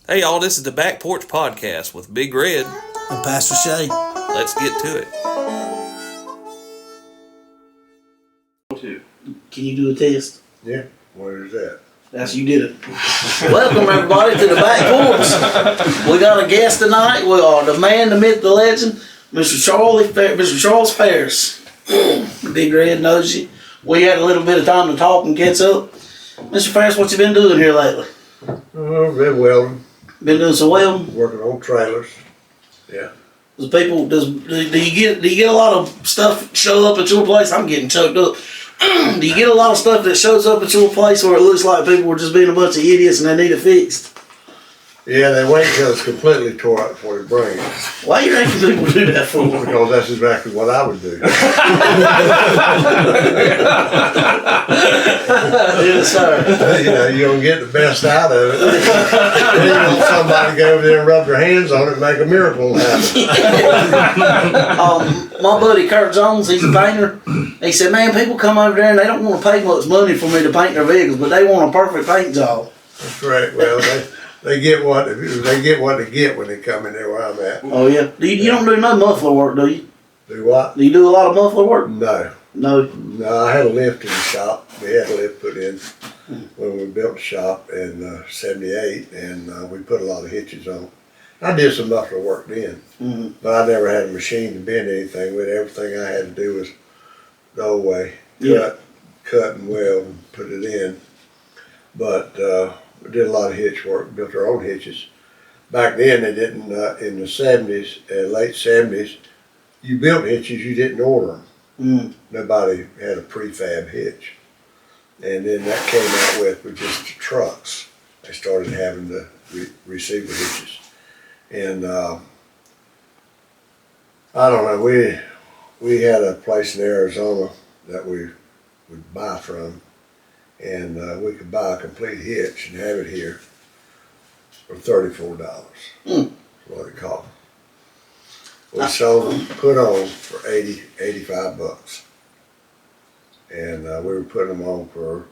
Hey y'all, this is the Back Porch Podcast with Big Red and Pastor Shay. Let's get to it. Can you do a test? Yeah, where is that? That's you did it. Welcome everybody to the Back Porch. We got a guest tonight. We are the man, the myth, the legend, Mr. Charles Ferris. Big Red knows you. We had a little bit of time to talk and catch up. Mr. Ferris, what you been doing here lately? Been welding. Been doing some welding? Working on trailers. Yeah. Do you get a lot of stuff show up at your place? I'm getting choked up. Do you get a lot of stuff that shows up at your place where it looks like people were just being a bunch of idiots and they need it fixed? Yeah, they wait until it's completely tore up before they bring it. Why you reckon people do that for? Because that's exactly what I would do. Yes, sir. You know, you're going to get the best out of it. Then you want somebody to go over there and rub their hands on it and make a miracle happen. My buddy Kurt Jones, he's a painter. He said, man, people come over there and they don't want to pay much money for me to paint their vehicles, but they want a perfect paint job. That's right. Well, they get what they get when they come in there where I'm at. Oh, yeah. You don't do no muffler work, do you? Do what? Do you do a lot of muffler work? No. No, I had a lift in the shop. We had a lift put in when we built the shop in '78, and we put a lot of hitches on. I did some muffler work then, but I never had a machine to bend anything with. Everything I had to do was the old way, cut and weld and put it in. But we did a lot of hitch work, built our own hitches. Back then they didn't, in the '70s, late '70s, you built hitches, you didn't order them. Nobody had a prefab hitch. And then that came out with just the trucks. They started having the receiver hitches. And I don't know, we had a place in Arizona that we would buy from, and we could buy a complete hitch and have it here for $34. That's what it cost. We sold them, put on for $85. And we were putting them on for,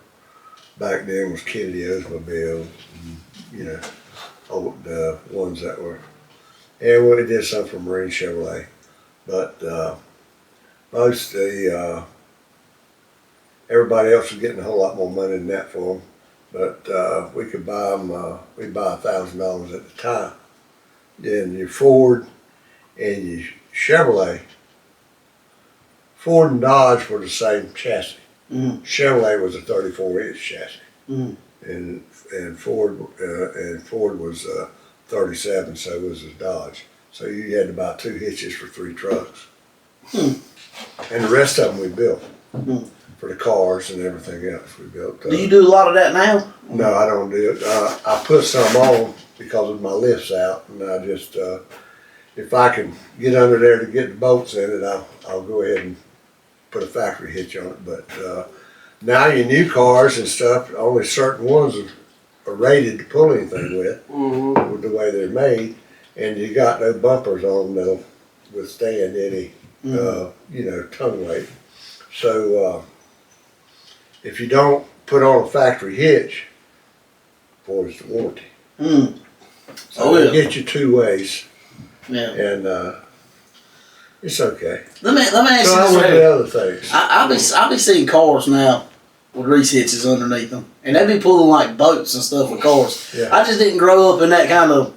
back then was Kennedy Oldsmobile, you know, old ones that were, and we did some for Marine Chevrolet. But most everybody else was getting a whole lot more money than that for them. But we could buy them, we'd buy $1,000 at the time. Then your Ford and your Chevrolet, Ford and Dodge were the same chassis. Chevrolet was a 34-inch chassis, and Ford was 37, so was a Dodge. So you had to buy 2 hitches for 3 trucks, and the rest of them we built for the cars and everything else. We built. Do you do a lot of that now? No, I don't do it. I put some on because of my lifts out, and I just if I can get under there to get the bolts in it, I'll go ahead and put a factory hitch on it. But now your new cars and stuff, only certain ones are rated to pull anything with the way they're made, and you got no bumpers on them that'll withstand any tongue weight. So if you don't put on a factory hitch, voids the warranty. So they get you 2 ways. Yeah. And it's okay. Let me ask you this. The other things. I'll be seeing cars now with grease hitches underneath them, and they be pulling like boats and stuff with cars. Yeah. I just didn't grow up in that kind of.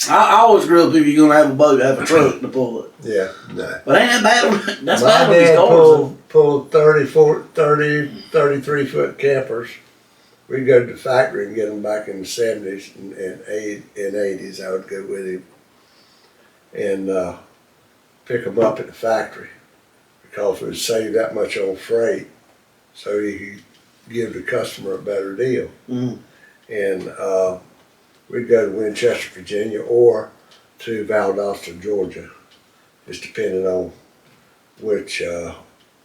I always grew up if you're gonna have a boat, have a truck to pull it. Yeah, no. But ain't that bad? That's My bad with these cars. Pulled 33 foot campers. We'd go to the factory and get them back in the '70s and '80s. I would go with him and pick them up at the factory because it would save that much on freight, so he could give the customer a better deal. And we'd go to Winchester, Virginia, or to Valdosta, Georgia, just depending on which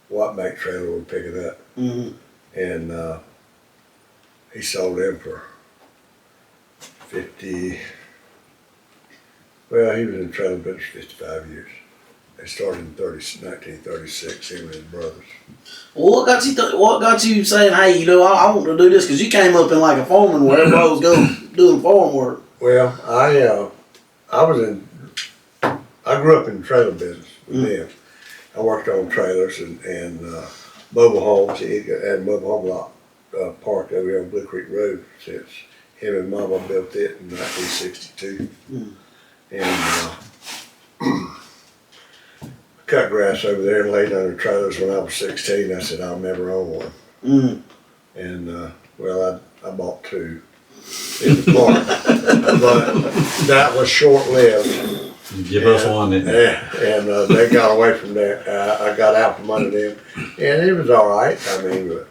what make trailer we're picking up. And he sold them for 50. Well, he was in the trailer business 55 years. They started in 1936, him and his brothers. Well, what got you saying, hey, I want to do this? Because you came up in like a foreman where everybody was doing farm work. Well, I grew up in the trailer business with them. I worked on trailers and mobile homes. He had a mobile home lot parked over here on Blue Creek Road since him and Mama built it in 1962. And cut grass over there and laid under trailers when I was 16. I said, I'll never own one. And well, I bought two in the park, but that was short-lived. Give us one, didn't you? And they got away from that. I got out from under them, and it was all right. I mean, but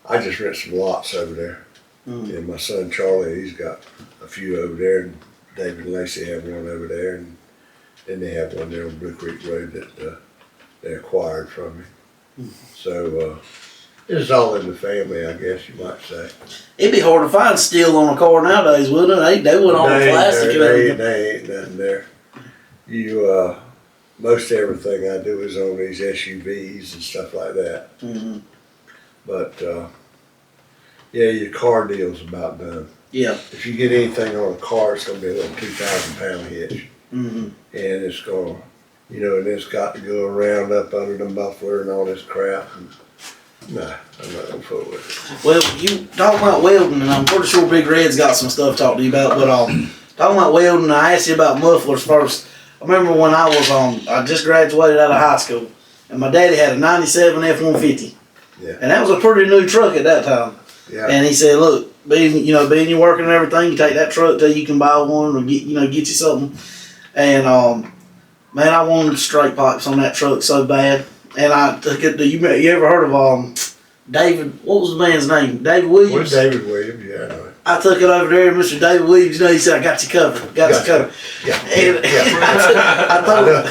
I just rent some lots over there. And my son Charlie, he's got a few over there, and David and Lacey have one over there, and then they have one there on Blue Creek Road that they acquired from me. So it's all in the family, I guess you might say. It'd be hard to find steel on a car nowadays, wouldn't it? They went all plastic. They ain't nothing there. You most everything I do is on these SUVs and stuff like that. But yeah, your car deal's about done. Yeah. If you get anything on a car, it's gonna be a little 2,000-pound hitch, and it's gonna, and it's got to go around up under the muffler and all this crap. And, nah, I'm not gonna fool with it. Well, you talking about welding, and I'm pretty sure Big Red's got some stuff to talk to you about. But talking about welding, I asked you about mufflers first. I remember when I just graduated out of high school, and my daddy had a '97 F-150, and that was a pretty new truck at that time. Yeah. And he said, "Look, being you working and everything, you take that truck till you can buy one or get you something." And man, I wanted straight pipes on that truck so bad. And I took it. You ever heard of David? What was the man's name? David Williams. With David Williams, yeah. I know. I took it over there, and Mr. David Williams. He said, "I got you covered. Got you covered." Yeah. And I thought.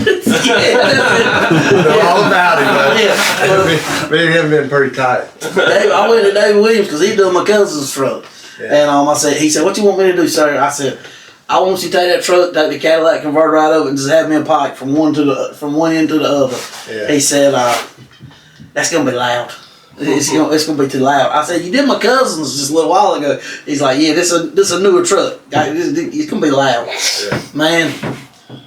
Know all about it, but me and him been pretty tight. I went to David Williams because he done my cousin's truck, and he said, "What you want me to do, sir?" I said, "I want you to take that truck, take the Cadillac converter out of it, and just have me a pipe from one end to the other." Yeah. He said, "That's gonna be loud. It's gonna be too loud." I said, "You did my cousin's just a little while ago." He's like, "Yeah, this a newer truck. It's gonna be loud." Yeah. Man,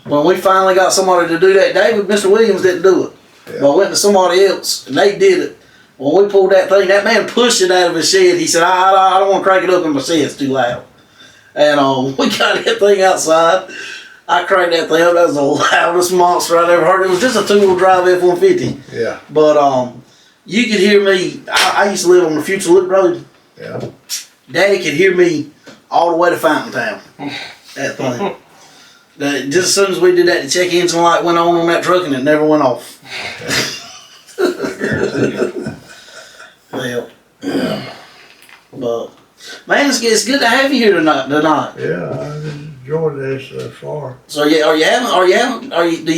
when we finally got somebody to do that, Mr. Williams didn't do it. Yeah. But I went to somebody else, and they did it. When we pulled that thing, that man pushed it out of his shed. He said, I don't want to crank it up in my shed, it's too loud. And we got that thing outside. I cranked that thing up. That was the loudest monster I'd ever heard. It was just a two-wheel drive F-150. Yeah. But you could hear me. I used to live on the Future Loop Road. Yeah. Daddy could hear me all the way to Fountain Town. That thing. Just as soon as we did that, the check engine light went on that truck, and it never went off. Well, but man, it's good to have you here tonight. Yeah, I've enjoyed this so far. So do you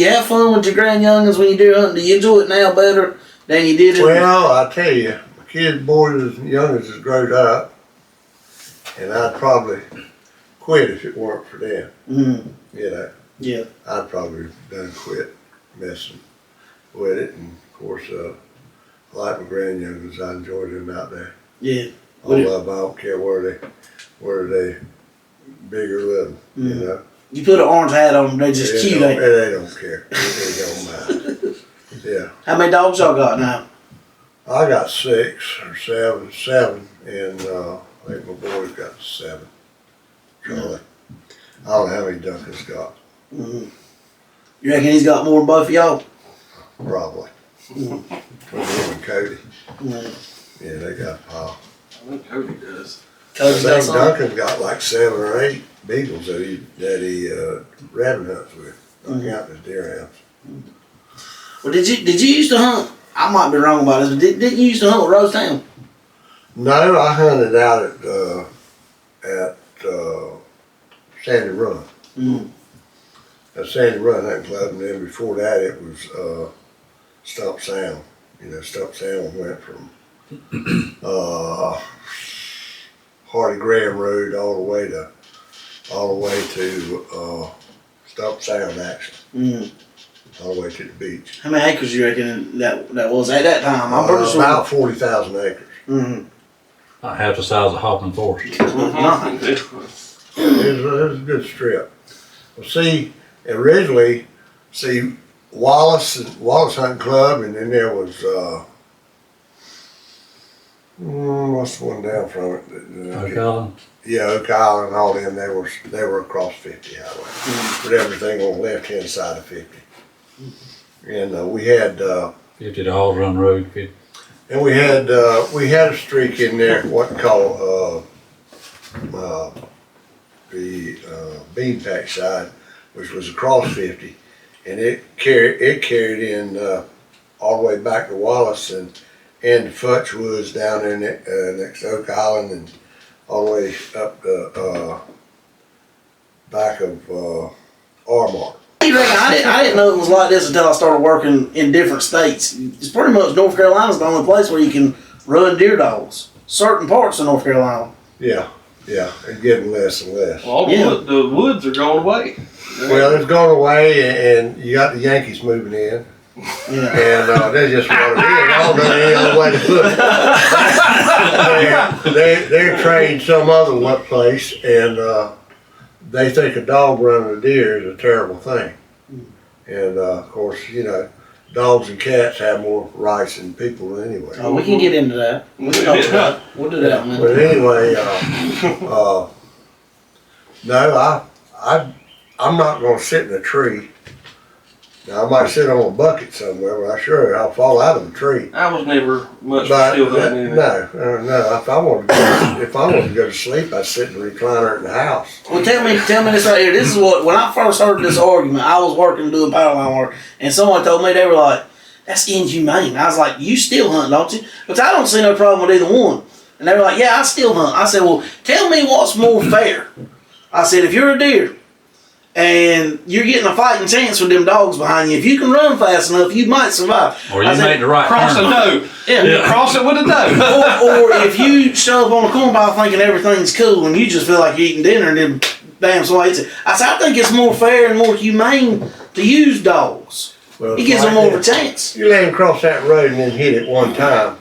have fun with your grandyoungins when you do hunting? Do you enjoy it now better than you did? Well, I tell you, my kids, boys, as young as has grown up, and I'd probably quit if it weren't for them. Yeah. I'd probably done quit messing with it, and of course, I like my grandyoungins. I enjoy them out there. Yeah. I don't care where they big or little, You put an orange hat on them, they just cute, ain't they? They don't care. They don't mind. Yeah. How many dogs y'all got now? I got 6 or 7, and I think my boy's got 7. Charlie. I don't know how many Duncan's got. You reckon he's got more than both of y'all? Probably. Between him and Cody. Yeah, they got a pile. I think Cody does. Cody's I got think some? Duncan's got like 7 or 8 beagles that he rabbit hunts with. I'm counting his deer hounds. Well, did you used to hunt? I might be wrong about this, but didn't you used to hunt with Rosetown? No, I hunted out at Sandy Run. At Sandy Run Hunting Club, and then before that it was Stump Sound. Stump Sound went from Hardy Graham Road all the way to Stump Sound, actually. All the way to the beach. How many acres you reckon that was at that time? I'm pretty sure. About 40,000 acres. Not half the size of Hoffman Force. It's not. It was a good strip. Well, see, originally, Wallace Hunting Club, and then there was, what's the one down from it? Oak Island. Yeah, Oak Island, all them, they were across 50 highway. But everything on the left-hand side of 50. And we had, 50 to Halls Run Road. 50. and we had a streak in there, what called, the bean pack side, which was across 50, and it carried in all the way back to Wallace and to Futch Woods down there next to Oak Island, and all the way up the back of Armar. You reckon? I didn't know it was like this until I started working in different states. It's pretty much North Carolina's the only place where you can run deer dogs. Certain parts of North Carolina. Yeah, and getting less and less. Well, the woods are going away. Well, it's gone away, and you got the Yankees moving in. Yeah. And that's just what it is. I don't know any other way to put it. They're trained some other place, and they think a dog running a deer is a terrible thing. And of course, dogs and cats have more rights than people anyway. Oh, we can get into that. We can talk about it. We'll do that, man. But anyway, no, I'm not going to sit in a tree. Now, I might sit on a bucket somewhere, but I'm sure I'll fall out of a tree. I was never much But still hunting anyway. no. If I wanted to go to sleep, I'd sit in the recliner in the house. Well, tell me this right here. This is what, when I first heard this argument, I was working doing power line work, and someone told me, they were like, that's inhumane. I was like, you still hunt, don't you? But I don't see no problem with either one. And they were like, yeah, I still hunt. I said, well, tell me what's more fair. I said, if you're a deer, and you're getting a fighting chance with them dogs behind you, if you can run fast enough, you might survive. Or you made the right Cross a turn. doe. Yeah. Cross it with a doe. or if you show up on a corn pile thinking everything's cool and you just feel like you're eating dinner and then bam, somebody eats it. I said, I think it's more fair and more humane to use dogs. Well, It gives them more of a chance. You let him cross that road and then hit it one time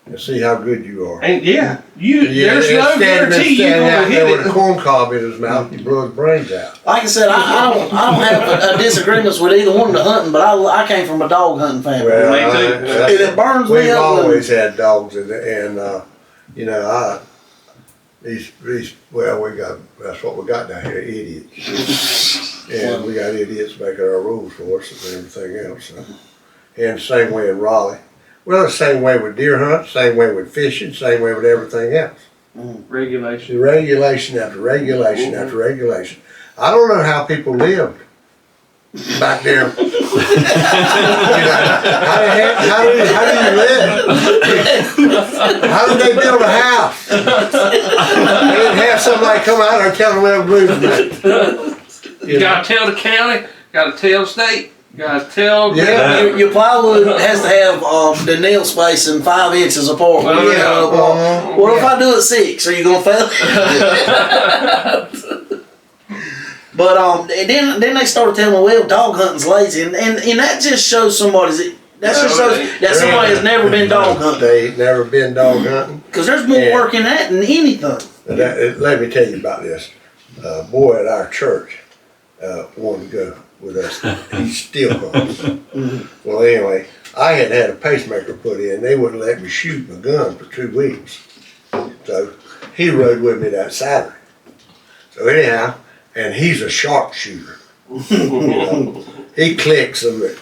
and see how good you are. And there's no guarantee you're standing going out to there hit with a it. corn cob in his mouth, you blow his brains out. Like I said, I don't have a disagreements with either one of the hunting, but I came from a dog hunting family. Well, Me too. And it burns me we've up. always had dogs, and that's what we got down here, idiots. And we got idiots making our rules for us and everything else. And the same way in Raleigh. Well, the same way with deer hunt, same way with fishing, same way with everything else. Regulation. Regulation after regulation after regulation. I don't know how people lived back there. How do you live? How did they build a house? They didn't have somebody come out and tell them where to move. You gotta tell the county, gotta tell the state, gotta tell. Yeah. Your plywood has to have the nail spacing 5 inches apart. What if I do it 6? Are you gonna fail? But then they started telling me, well, dog hunting's lazy, and that just shows somebody that somebody has never been dog hunting. They ain't never been dog hunting. Because there's more work in that than anything. Let me tell you about this. A boy at our church wanted to go with us. He still hunts. Well, anyway, I had a pacemaker put in. They wouldn't let me shoot my gun for 2 weeks. So he rode with me that Saturday. So anyhow, and he's a sharpshooter. He clicks them at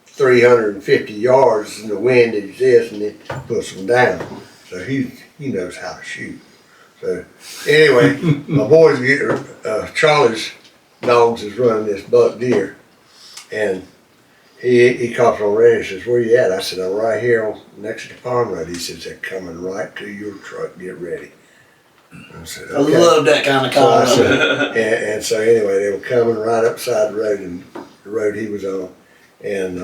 350 yards and the wind is this, and then puts them down. So he knows how to shoot. So anyway, my boys Charlie's dogs is running this buck deer, and he calls on Randy and says, "Where you at?" I said, "I'm right here next to the farm road." He says, "They're coming right to your truck. Get ready." I said, "Okay." I love that kind of So I call. said, and so anyway, they were coming right upside the road, and the road he was on, and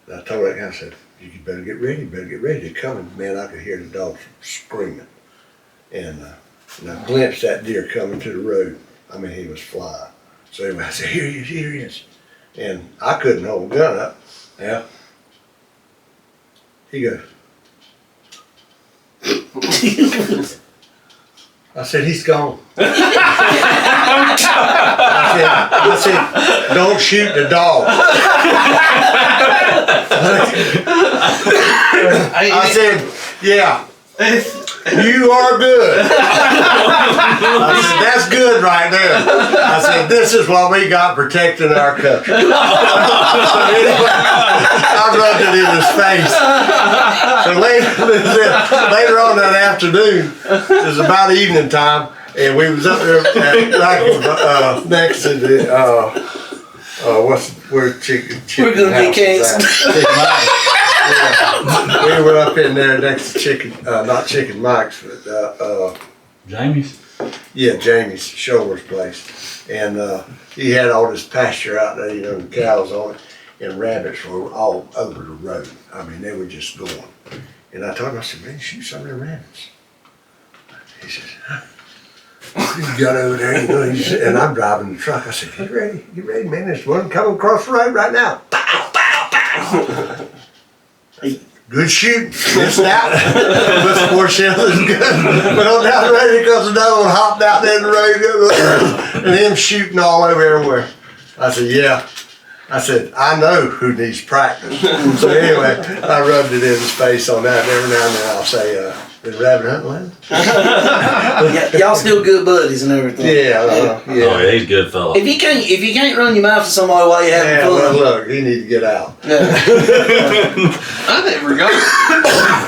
I told that guy, I said, "You better get ready, they're coming." Man, I could hear the dogs screaming, and I glimpsed that deer coming to the road. I mean, he was flying. So anyway, I said, here he is. And I couldn't hold the gun up. Yeah. He goes, I said, he's gone. I said, don't shoot the dog. I said, yeah, you are good. I said, that's good right there. I said, this is what we got protecting our country. So anyway, I rubbed it in his face. So later on that afternoon, it was about evening time, and we was up there next to the where chicken We're gonna house get is at. canceled. Chicken Mike's. Yeah. We were up in there next to not Chicken Mike's, but Jamie's? yeah, Jamie's Shower's place, and he had all this pasture out there, you know, and cows on it, and rabbits were all over the road. I mean, they were just going. And I told him, I said, man, shoot some of them rabbits. He said, huh? He got over there, you know, and I'm driving the truck. I said, get ready, man. There's one coming across the road right now. Pow, pow, pow. Good shooting. Missed out. But the poor shell is good. But on down the road, because another one hopped out there in the road, and him shooting all over everywhere. I said, yeah. I said, I know who needs practice. So anyway, I rubbed it in his face on that, and every now and then I'll say, is rabbit hunting land? Y'all still good buddies and everything. Yeah. Oh, yeah, he's a good fella. If you can't run your mouth to somebody while you're having Yeah, fun. well, look, he need to get out. Yeah.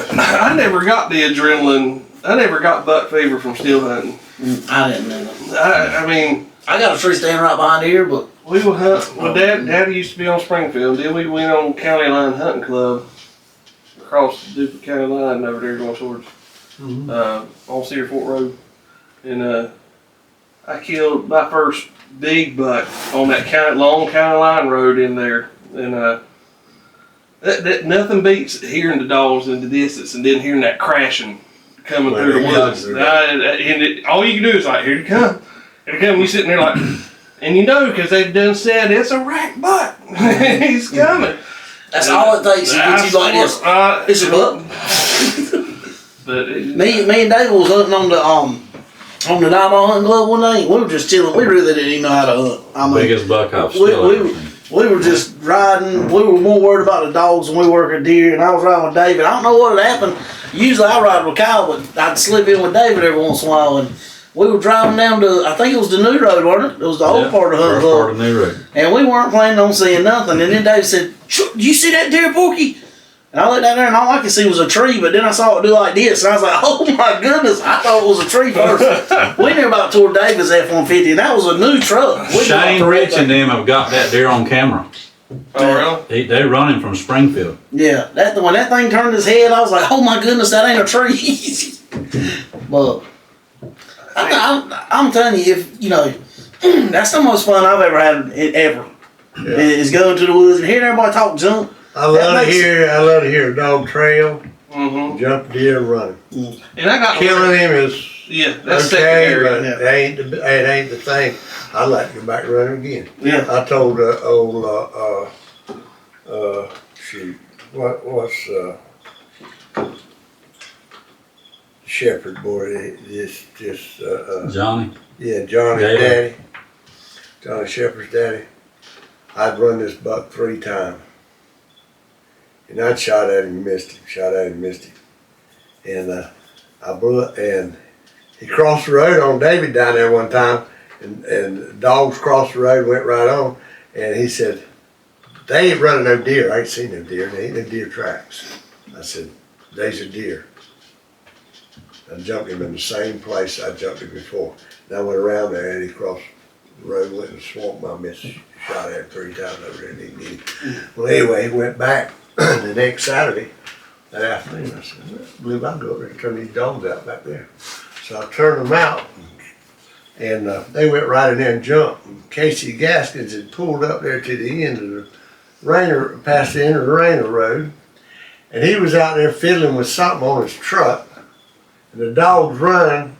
I never got the adrenaline. I never got buck fever from steel hunting. I didn't know. I mean, I got a tree stand right behind here, but we would hunt. Well, Daddy used to be on Springfield. Then we went on County Line Hunting Club across the Duke County line over there going towards on Cedar Fort Road, and I killed my first big buck on that long county line road in there, and that nothing beats hearing the dogs in the distance and then hearing that crashing coming Well, through the it woods. comes, All you can do is like, here it come, here it come. You sitting there like, and you know because they've done said it's a rack buck, he's coming. that's all it takes to get you like this. It's a buck. But Me and David was hunting on the Night Mall Hunting Club one day. We were just chilling. We really didn't even know how to hunt. I mean, Biggest buck I've we, still ever we, seen. we were just riding. We were more worried about the dogs than we were a deer. And I was riding with David. I don't know what had happened. Usually I ride with Kyle, but I'd slip in with David every once in a while. And we were driving down to, I think it was the new road, wasn't it? It was the old part of the Hunting First part Club. of the new road. And we weren't planning on seeing nothing. And then David said, "You see that deer, Porky?" And I looked out there and all I could see was a tree, but then I saw it do like this, and I was like, oh my goodness, I thought it was a tree first. We near about tore David's F-150, and that was a new truck. We Shane about Rich and them have got that deer on camera. oh really? They run him from Springfield. Yeah, when that thing turned his head, I was like, oh my goodness, that ain't a tree. But I'm telling you, if you know, that's the most fun I've ever had ever. Yeah. Is going to the woods and hearing everybody talk junk. I love to hear a dog trail, Mm-hmm. jump deer, and running. And I got Killing him is that's okay, secondary. but it ain't the thing. I'd like to go back and run him again. Yeah. I told shoot, what's shepherd boy? Johnny. Yeah, Johnny's Yeah. daddy. Johnny Shepherd's daddy. I'd run this buck 3 times. And I'd shot at him, missed him. And I blew it, and he crossed the road on David down there one time, and dogs crossed the road, went right on, and he said, they ain't running no deer. I ain't seen no deer. There ain't no deer tracks. I said, there's a deer. I jumped him in the same place I jumped him before. And I went around there, and he crossed the road, went in the swamp. I missed, shot at him 3 times over there, and didn't get him. Well, anyway, he went back the next Saturday, that afternoon. I said, well, I believe I'll go over there and turn these dogs out back there. So I turned them out, and they went right in there and jumped. And Casey Gaskins had pulled up there to the end of the past the end of the Rayner Road, and he was out there fiddling with something on his truck, and the dogs run,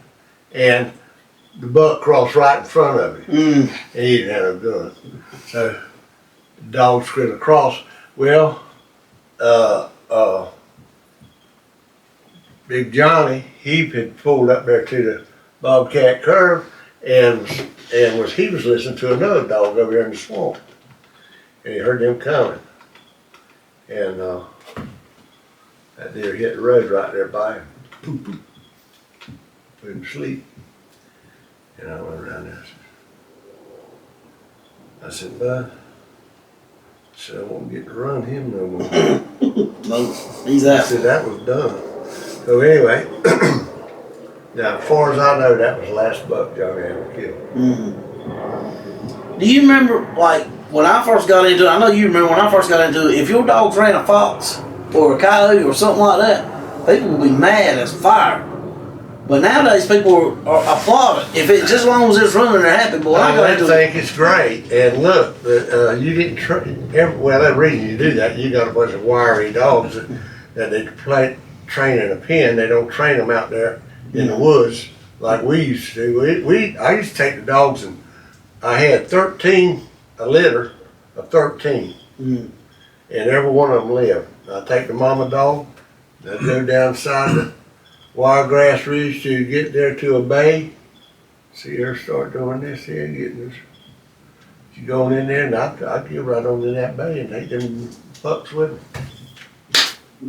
and the buck crossed right in front of him. And he didn't have no gun. So the dogs went across. Well, Big Johnny, he had pulled up there to the Bobcat curve and he was listening to another dog over there in the swamp. And he heard them coming. And that deer hit the road right there by him. Boop, boop. Put him to sleep. And I went around there. I said, Bud, I said, I won't get to run him no more. No, he's I out. said, that was done. So anyway, now as far as I know, that was the last buck Johnny ever killed. Do you remember, like, when I first got into it, I know you remember when I first got into it, if your dogs ran a fox or a coyote or something like that, people would be mad as fire. But nowadays people are applauding. If it, just as long as it's running, they're happy. But when I got I into it, think it's great. And look, you didn't well, that reason you do that, you got a bunch of wiry dogs that they train in a pen. They don't train them out there in the woods like we used to do. I used to take the dogs and I had a litter of 13. And every one of them lived. I'd take the mama dog, I'd go down side the Wiregrass Ridge to get there to a bay. See her start doing this here, getting this. She going in there and I'd get right on to that bay and take them pups with them.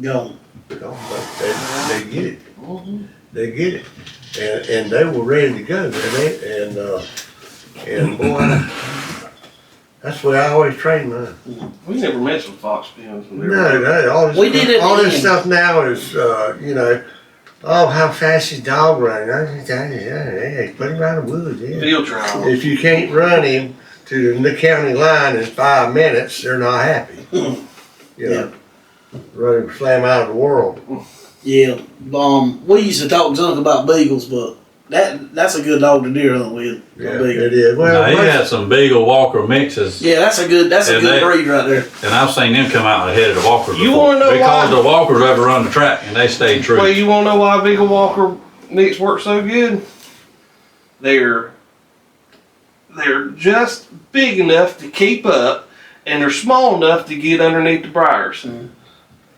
go. You know, but they get it. They get it. And they were ready to go. And boy, that's the way I always train mine. We never messed with fox pens. No, all this, We did it all this in- stuff now is, you know, oh, how fast his dog running. Yeah, put him out of the woods, yeah. Field trial. If you can't run him to the county line in 5 minutes, they're not happy. You know, run him slam out of the world. Yeah. We used to talk junk about beagles, but that's a good dog to deer hunt with. Yeah, A beagle. it is. Well, Now, he had some Beagle Walker mixes, Yeah, that's a good And they- breed right there. and I've seen them come out ahead of the Walkers You before. wanna know because why? the Walkers ever run the track and they stayed true. Well, you want to know why Beagle Walker mix work so good? They're just big enough to keep up, and they're small enough to get underneath the briars.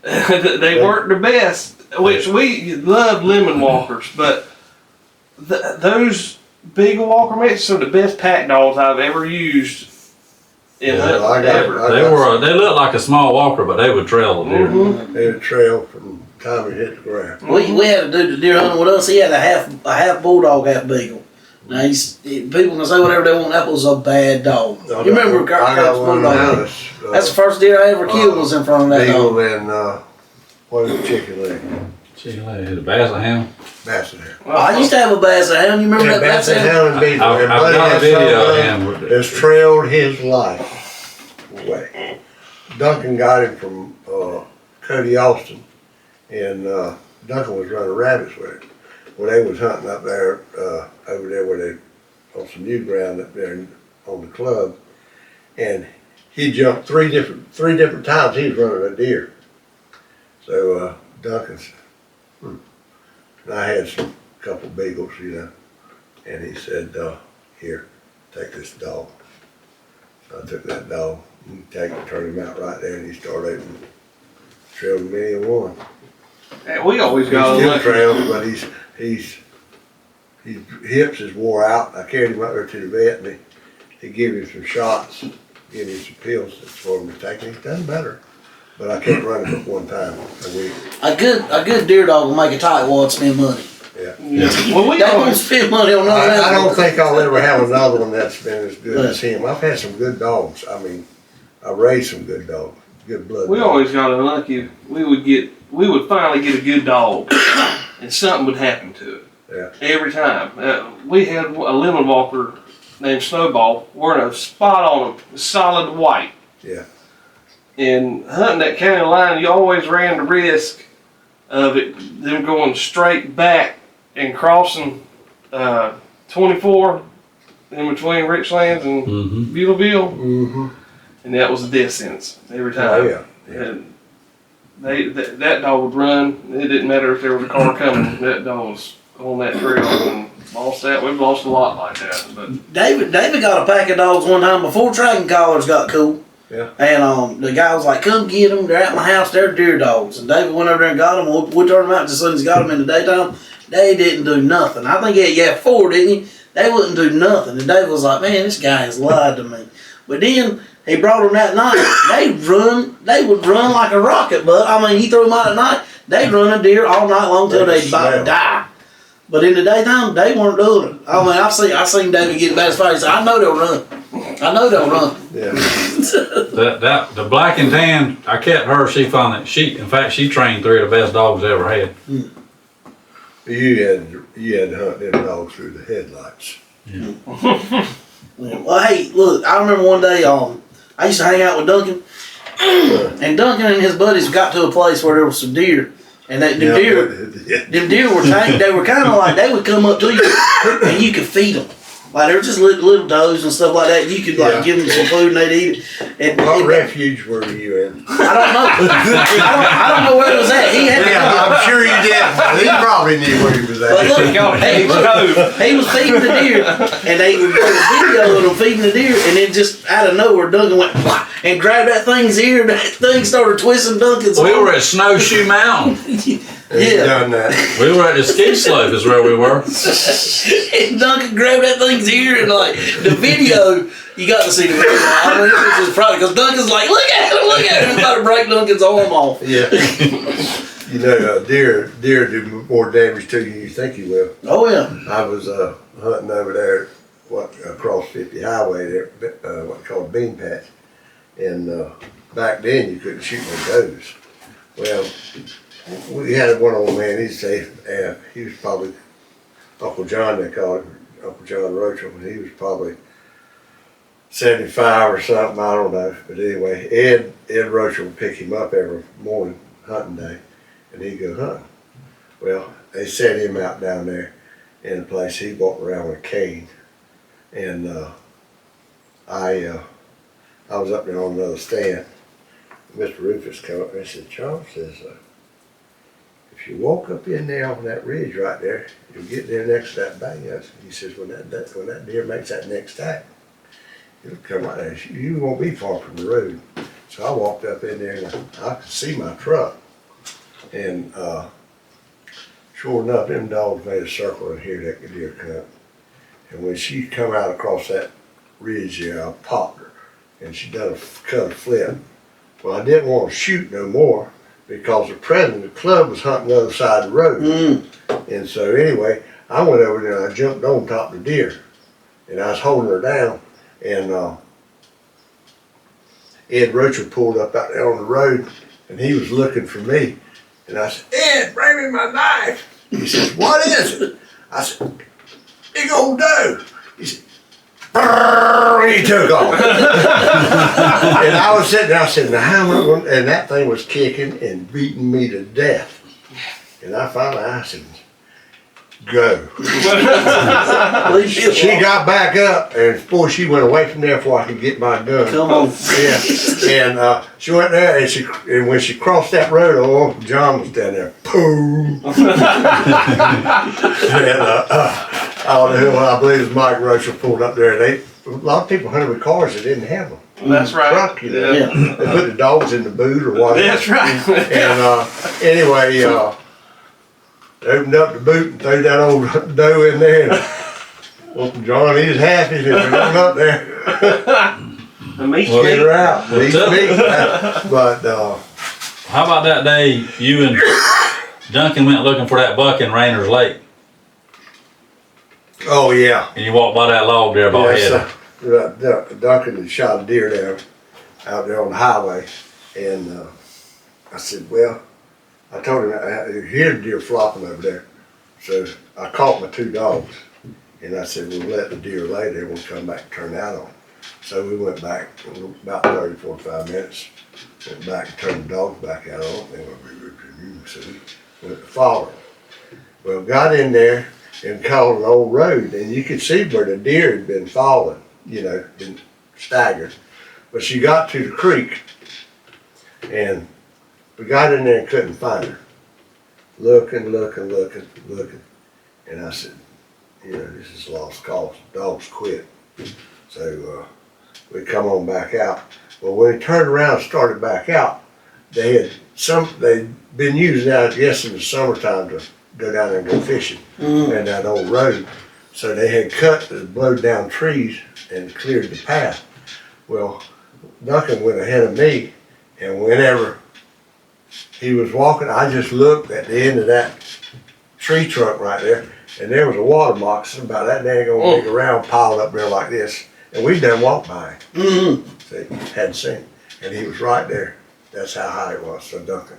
They work the best, which we love lemon walkers, but those Beagle Walker mixes are the best pack dogs I've ever used. In Yeah, hunting I got- ever. They looked like a small Walker, but they would trail the deer. they had a trail from the time he hit the ground. We had a dude that deer hunting with us. He had a half bulldog, half beagle. Now people can say whatever they want. That was a bad dog. You remember I got Kurt's one bulldog? of That's the first deer I ever killed was in front of that dog. Beagle and what was the chicken leg? Chicken leg, the Basset Hound. Basset Hound. Oh, I used to have a basset hound. You remember Yeah, that basset Basset hound? Hound and Beagle. I've And Buddy got a has video of some, him. with has trailed his life away. Duncan got him from Cody Austin, and Duncan was running rabbits with him. When they was hunting up there, over there where they, on some new ground up there on the club, and he jumped three different times he was running a deer. So Duncan said, and I had some couple beagles, you know, and he said, here, take this dog. So I took that dog, and turned him out right there, and he started opening, trailed many a one. And we always He got still lucky. trails, but his hips is wore out. I carried him up there to the vet, and he gave him some shots, gave him some pills for him to take, and he's done better. But I can't run him but one time a week. A good deer dog will make a tightwad spend money. Yeah. Well, we They won't always, spend money on nothing else. I don't think I'll ever have another one that's been as good as him. I've had some good dogs. I mean, I raised some good dogs, good blood we dogs. always got unlucky. We would finally get a good dog, and something would happen to it. Yeah. Every time. We had a lemon walker named Snowball wearing a spot on him, solid white. Yeah. And hunting that county line, you always ran the risk of them going straight back and crossing 24 in between Richlands and Mm-hmm. Beulaville, Mm-hmm. and that was a death sentence every time. Oh, yeah. And that dog would run. It didn't matter if there was a car coming. That dog was on that trail and lost that. We've lost a lot like that. But David got a pack of dogs one time before dragon collars got cool. Yeah. And the guy was like, "Come get them. They're at my house. They're deer dogs." And David went over there and got them. We turned them out as soon as he got them in the daytime. They didn't do nothing. I think you had 4, didn't you? They wouldn't do nothing. And David was like, "Man, this guy has lied to me." But then he brought them that night. They would run like a rocket. But I mean, he threw them out at night. They'd run a deer all night long till they'd about to die. But in the daytime, they weren't doing it. I mean, I seen David get bad as far. He said, "I know they'll run. I know they'll run." Yeah. The black and tan, I kept her. She found that in fact, she trained 3 of the best dogs I ever had. You had to hunt them dogs through the headlights. Yeah. Well, hey, look, I remember one day, I used to hang out with Duncan, and Duncan and his buddies got to a place where there was some deer, and them deer were tame. They were kind of like, they would come up to you, and you could feed them. Like, they were just little does and stuff like that. You could give them some food and they'd eat it. And What refuge were you in? I don't know. I don't know where it was at. He had to Yeah, I'm sure you did. He probably knew where he was But at. look, he was feeding the deer, and they would put a video of him feeding the deer, and then just out of nowhere, Duncan went "Wah," and grabbed that thing's ear, and that thing started twisting Duncan's We arm. were at Snowshoe Mountain. He's Yeah. done that. We were at the ski slope is where we were. And Duncan grabbed that thing's ear, and like the video, you got to see the video. I mean, it was just probably because Duncan's like, "Look at him!" He's about to break Duncan's arm off. Yeah. You know, deer do more damage to you than you think he will. Oh yeah. I was hunting over there, across 50 Highway there, what they call a bean patch, and back then you couldn't shoot no does. Well, we had one old man. He'd say he was probably Uncle John. They called him Uncle John Rochelle. He was probably 75 or something. I don't know. But anyway, Ed Rochelle would pick him up every morning hunting day, and he'd go hunting. Well, they set him out down there in a place. He walked around with a cane, and I was up there on another stand. Mr. Rufus came up and said, "Charles," says, "if you walk up in there on that ridge right there, you'll get there next to that bay." He says, when that deer makes that next stack, it'll come right there. You won't be far from the road." So I walked up in there, and I could see my truck. And sure enough, them dogs made a circle and hear that deer come. And when she come out across that ridge there, I popped her, and she done cut a flip. Well, I didn't want to shoot no more because the president of the club was hunting the other side of the road. And so anyway, I went over there and I jumped on top of the deer, and I was holding her down, and Ed Rochelle pulled up out there on the road, and he was looking for me. And I said, "Ed, bring me my knife." He says, "What is it?" I said, "Big old doe." He said, "Brrr," and he took off. And I was sitting there, I said, "Now how am I going?" And that thing was kicking and beating me to death. And I finally said, "Go." She got back up, and boy, she went away from there before I could get my gun. Come on. Yeah, and she went there, and when she crossed that road, oh, Uncle John was down there. Boom. And I believe it was Mike Rochelle pulled up there. A lot of people hunted with cars that didn't have them. That's right. Truck, you know. Yeah. They put the dogs in the boot or whatever. That's right. And anyway, they opened up the boot and threw that old doe in there. And Uncle John, he was happy if we went up there. The meat Get her out. Well, Eat tell- meat. But How about that day you and Duncan went looking for that buck in Rainer's Lake, oh yeah. and you walked by that log there by Yes, head? Duncan had shot a deer down out there on the highway, and I said, well, I told him, I hear the deer flopping over there. So I caught my 2 dogs, and I said, we'll let the deer lay there, we'll come back and turn out on them. So we went back about 30, 45 minutes, went back and turned the dogs back out on them, so we went to follow them. Well, got in there and caught an old road, and you could see where the deer had been falling, you know, been staggered. But she got to the creek, and we got in there and couldn't find her. Looking. And I said, you know, this is lost cause. Dogs quit. So we come on back out. Well, when he turned around and started back out, they'd been using that, I guess, in the summertime to go down there and go fishing and that old road. So they had cut and blowed down trees and cleared the path. Well, Duncan went ahead of me, and whenever he was walking, I just looked at the end of that tree trunk right there, and there was a water moccasin about that daggone big around piled up there like this. And we done walked by him. See, hadn't seen him. And he was right there. That's how high it was, so Duncan.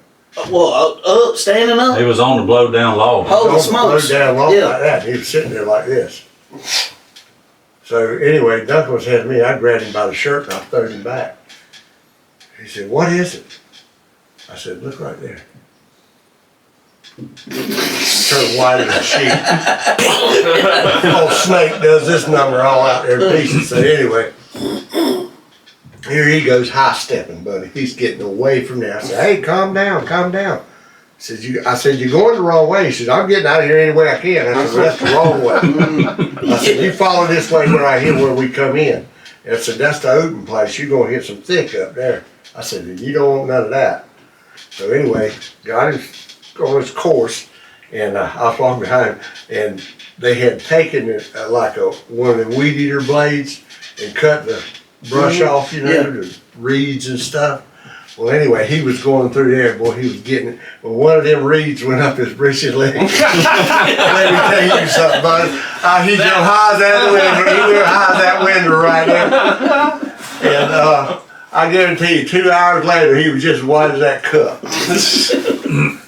Well, up, standing up? He was on the blow down log. Holy smokes. Blowed down long Yeah. like that. He was sitting there like this. So anyway, Duncan was ahead of me. I grabbed him by the shirt and I throwed him back. He said, "What is it?" I said, "Look right there." Turned white as a sheet. Old snake does this number all out there in pieces. So anyway, here he goes high stepping, buddy. He's getting away from there. I said, "Hey, calm down, calm down." I said, "You're going the wrong way." He said, "I'm getting out of here any way I can." I said, "Well, that's the wrong way." I said, "You follow this way right here where we come in." And I said, "That's the open place. You're going to hit some thick up there." I said, "You don't want none of that." So anyway, got him on his course, and I was walking behind him, and they had taken it like one of the weed eater blades and cut the brush off, you know, the reeds and stuff. Well, anyway, he was going through there, boy, he was getting it. Well, one of them reeds went up his britches leg. Let me tell you something, bud. He jumped high as that window. He went high as that window right there. And I guarantee you, 2 hours later, he was just as white as that cup.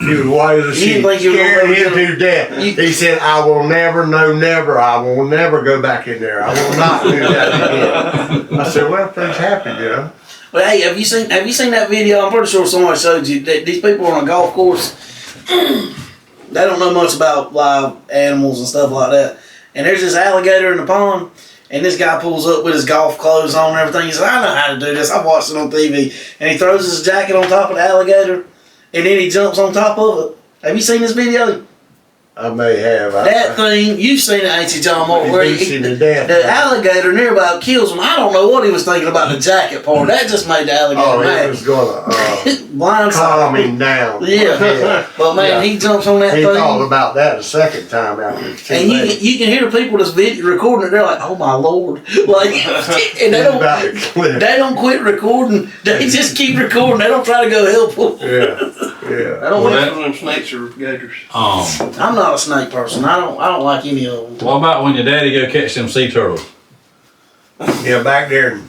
He was white as a sheet. Scared him to death. He said, "I will never, no, never. I will never go back in there. I will not do that again." I said, "Well, things happen, you know." But hey, have you seen that video? I'm pretty sure somebody showed you that these people are on a golf course. They don't know much about live animals and stuff like that. And there's this alligator in the pond, and this guy pulls up with his golf clothes on and everything. He says, "I know how to do this. I've watched it on TV." And he throws his jacket on top of the alligator, and then he jumps on top of it. Have you seen this video? I may have. That thing, you've seen it, ain't you, John Moore? Where the alligator near about kills him. I don't know what he was thinking about the jacket part. That just made the alligator mad. He was gonna calm him down. Yeah. But man, he jumps on that he thing. He thought about that a second time after it's too and late. you can hear the people that's recording it. They're like, "Oh my Lord!" Like, and they don't quit recording. They just keep recording. They don't try to go help them. Yeah. I don't like them snakes or gators. I'm not a snake person. I don't like any of them. What about when your daddy go catch them sea turtles? Yeah, back there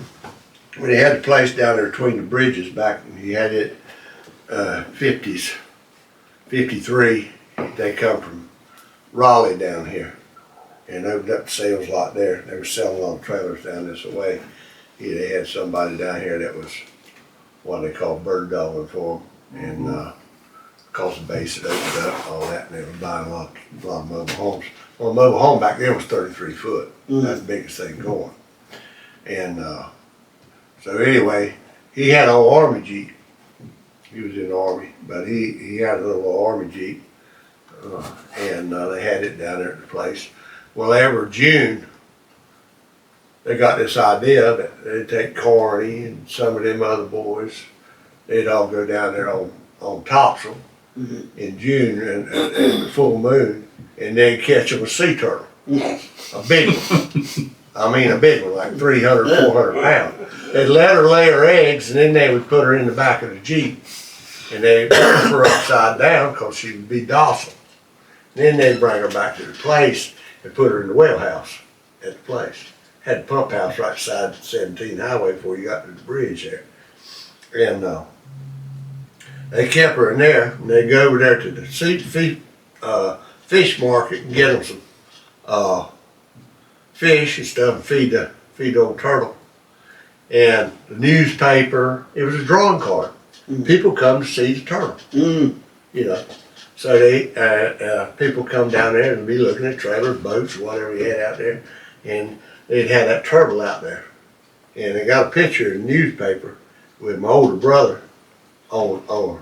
when he had the place down there between the bridges, back when he had it 50s, 53, they come from Raleigh down here and opened up the sales lot there. They were selling a lot of trailers down this way. They had somebody down here that was what they call bird dogging for them, and because the base had opened up, all that, and they were buying a lot of mobile homes. Well, a mobile home back then was 33 foot. That's the biggest thing going. And so anyway, he had an old Army Jeep. He was in the Army, but he had a little Army Jeep, and they had it down there at the place. Well, every June, they got this idea that they'd take Carney and some of them other boys, they'd all go down there on Topsail in June and the full moon, and then catch them a sea turtle, a big one. I mean a big one, like 300, 400 pounds. They'd let her lay her eggs, and then they would put her in the back of the Jeep, and they'd put her upside down because she would be docile. Then they'd bring her back to the place and put her in the well house at the place. Had the pump house right beside the 17 highway before you got to the bridge there. And they kept her in there, and they'd go over there to the fish market and get them some fish and stuff and feed the old turtle. And the newspaper, it was a drawing card. People come to see the turtle, you know. So they people come down there and be looking at trailers, boats, whatever you had out there, and they'd had that turtle out there. And they got a picture in the newspaper with my older brother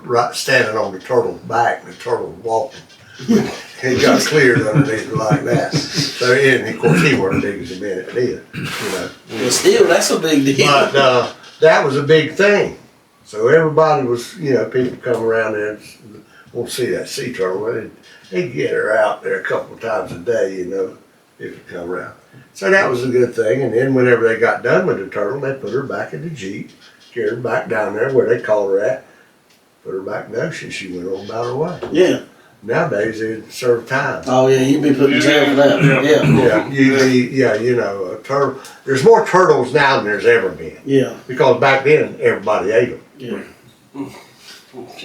right standing on the turtle's back, and the turtle was walking. He got cleared underneath it like that. So, and of course, he wasn't big as a minute either, you know. But still, that's a big deal. But that was a big thing. So everybody was, people come around there and want to see that sea turtle. They'd get her out there a couple of times a day, if it come around. So that was a good thing. And then whenever they got done with the turtle, they put her back in the Jeep, carried her back down there where they called her at, put her back in the ocean. She went on about her way. Yeah. Nowadays they serve time. Oh yeah, you'd be put in jail for that. Yeah. A turtle. There's more turtles now than there's ever been. Yeah. Because back then everybody ate them. Yeah.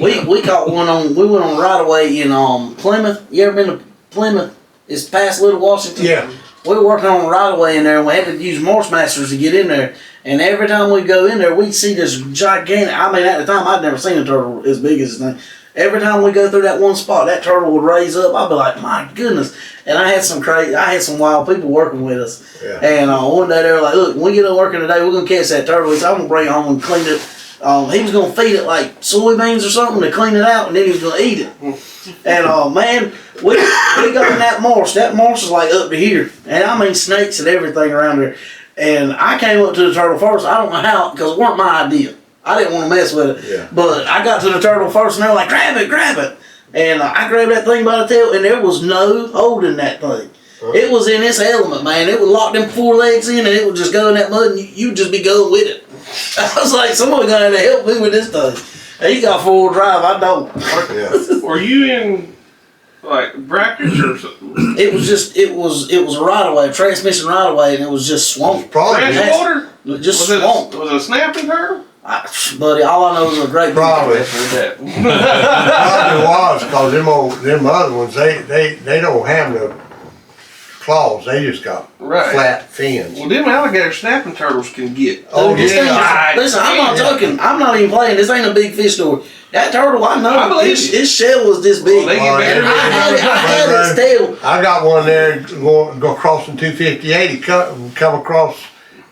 We caught one we went on right away in Plymouth. You ever been to Plymouth? It's past Little Washington. Yeah. We were working on a right away in there, and we had to use Marsh Masters to get in there. And every time we go in there, we'd see this gigantic. I mean, at the time, I'd never seen a turtle as big as this thing. Every time we go through that one spot, that turtle would raise up. I'd be like, my goodness. And I had some wild people working with us. Yeah. And one day they were like, look, when we get done working today, we're gonna catch that turtle. He said, I'm gonna bring it home and clean it. He was gonna feed it like soybeans or something to clean it out, and then he was gonna eat it. And man, we got in that marsh. That marsh is like up to here, and I mean snakes and everything around there. And I came up to the turtle first. I don't know how, because it weren't my idea. I didn't want to mess with it. Yeah. But I got to the turtle first, and they were like, grab it. And I grabbed that thing by the tail, and there was no holding that thing. It was in its element, man. It would lock them four legs in, and it would just go in that mud, and you'd just be going with it. I was like, somebody's going to help me with this thing. He got 4-wheel drive, I don't. Yeah. Were you in like brackets or something? It was a right away, transmission right away, and it was just swamp. Probably. Fresh water? Just Was swamp. it a snapping turtle? Buddy, all I know is a great Probably. That. Probably was, because them other ones, they don't have no claws. They just got Right. flat fins. Well, them alligator snapping turtles can get. Oh, This thing yeah. is- listen, I'm not joking. I'm not even playing. This ain't a big fish story. That turtle, I know. I believe you. His shell was this big. Well, they get better. And I had its tail. I got one there go crossing 258. He come across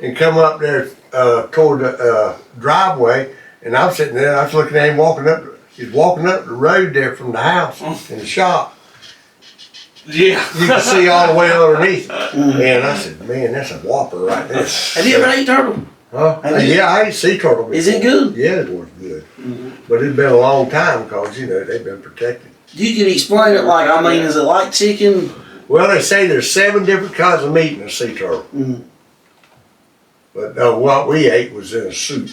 and come up there toward the driveway, and I'm sitting there. I was looking at him walking up. He's walking up the road there from the house and the shop. Yeah. You can see all the way underneath. And I said, man, that's a whopper right there. Have you ever ate turtle? Huh? Have you? Yeah, I ate sea turtle before. Is it good? Yeah, it was good. But it's been a long time because, they've been protected. You can explain it like, I mean, is it like chicken? Well, they say there's 7 different kinds of meat in a sea turtle. Mhm. But what we ate was in a soup,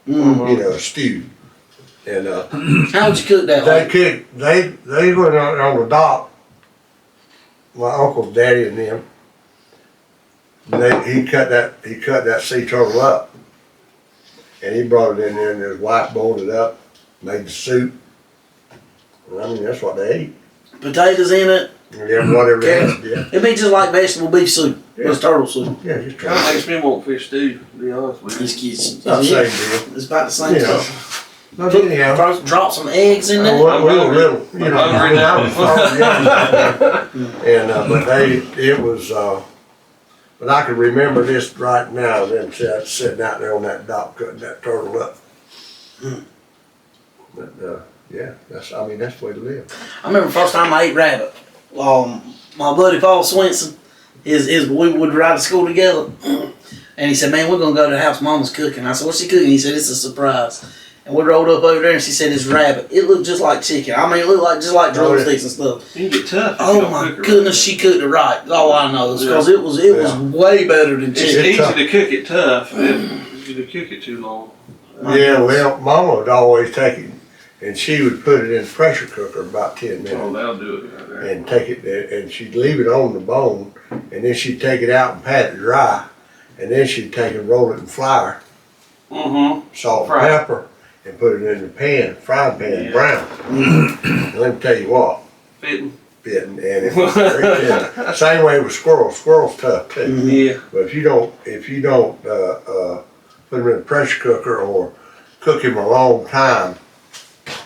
a stew. And How would you cook that? they went on the dock, my uncle's daddy and them. He cut that sea turtle up, and he brought it in there, and his wife boiled it up, made the soup. And I mean, that's what they ate. Potatoes in it? Yeah, whatever it is. Yeah, It'd be just like vegetable beef soup. It's turtle soup. yeah, just Kind of try. makes me want fish stew, to be honest with you. These kids. It's not the same deal. It's about the same Yeah. stuff. But anyhow, Drop some eggs in there. we were little, I'm hungry now. And but it was. But I can remember this right now. Them sitting out there on that dock cutting that turtle up. But yeah, that's the way to live. I remember the first time I ate rabbit. My buddy Paul Swenson, we would ride to school together, and he said, "Man, we're gonna go to the house. Mama's cooking." I said, "What's she cooking?" He said, "It's a surprise." And we rolled up over there, and she said, "It's rabbit." It looked just like chicken. I mean, it looked just like drumsticks and stuff. You can get tough. if you Oh don't my cook it goodness, right. she cooked it right. All I know is because it was Yeah. way better than It's chicken. easy tough. to cook it tough than to cook it too long. Yeah, well, Mama would always take it, and she would put it in the pressure cooker about 10 minutes. Oh, that'll do it right there. And take it there, and she'd leave it on the bone, and then she'd take it out and pat it dry, and then she'd take and roll it in flour, Mm-hmm. salt Fry. and pepper, and put it in the frying pan, Yeah. brown. And let me tell you what, Fitting. and it was very tender. Same way with squirrels. Squirrels tough too. Yeah. But if you don't put him in a pressure cooker or cook him a long time,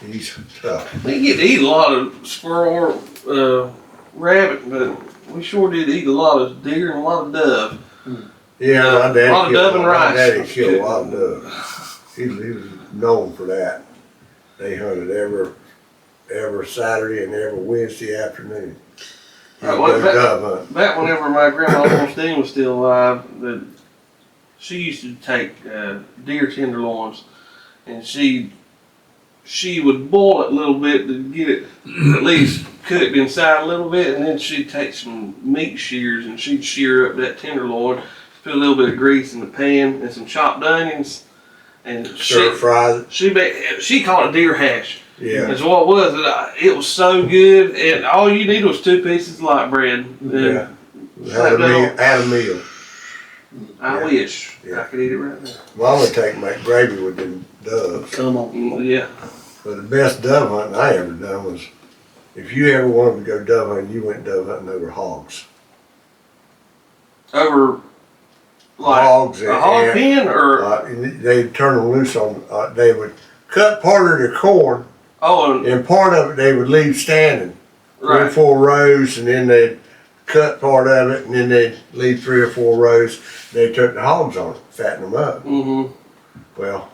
he's tough. We get to eat a lot of squirrel or rabbit, but we sure did eat a lot of deer and a lot of dove. Yeah, my A lot of daddy dove and rice. killed a lot of dove. He was known for that. They hunted every Saturday and every Wednesday afternoon. He'd Right, well, go dove hunt. Back whenever my grandma Holstein was still alive, she used to take deer tenderloins, and she would boil it a little bit to get it at least cooked inside a little bit, and then she'd take some meat shears and she'd shear up that tenderloin, put a little bit of grease in the pan and some chopped onions, and Stir fry it. she called it deer hash. Yeah. That's what it was. It was so good, and all you needed was 2 pieces of light bread. Yeah. Had a meal. I Yeah. wish Yeah. I could eat it right now. Well, I would make gravy with them doves. Come on. Yeah. But the best dove hunting I ever done was, if you ever wanted to go dove hunting, you went dove hunting over hogs. Over like Hogs a hog pen or they'd turn them loose on, they would cut part of their corn, oh and part of it they would leave standing. 3 or right. 4 rows, and then they'd cut part of it, and then they'd leave 3 or 4 rows. They took the hogs on it, fatten them up. Mm-hmm. Well,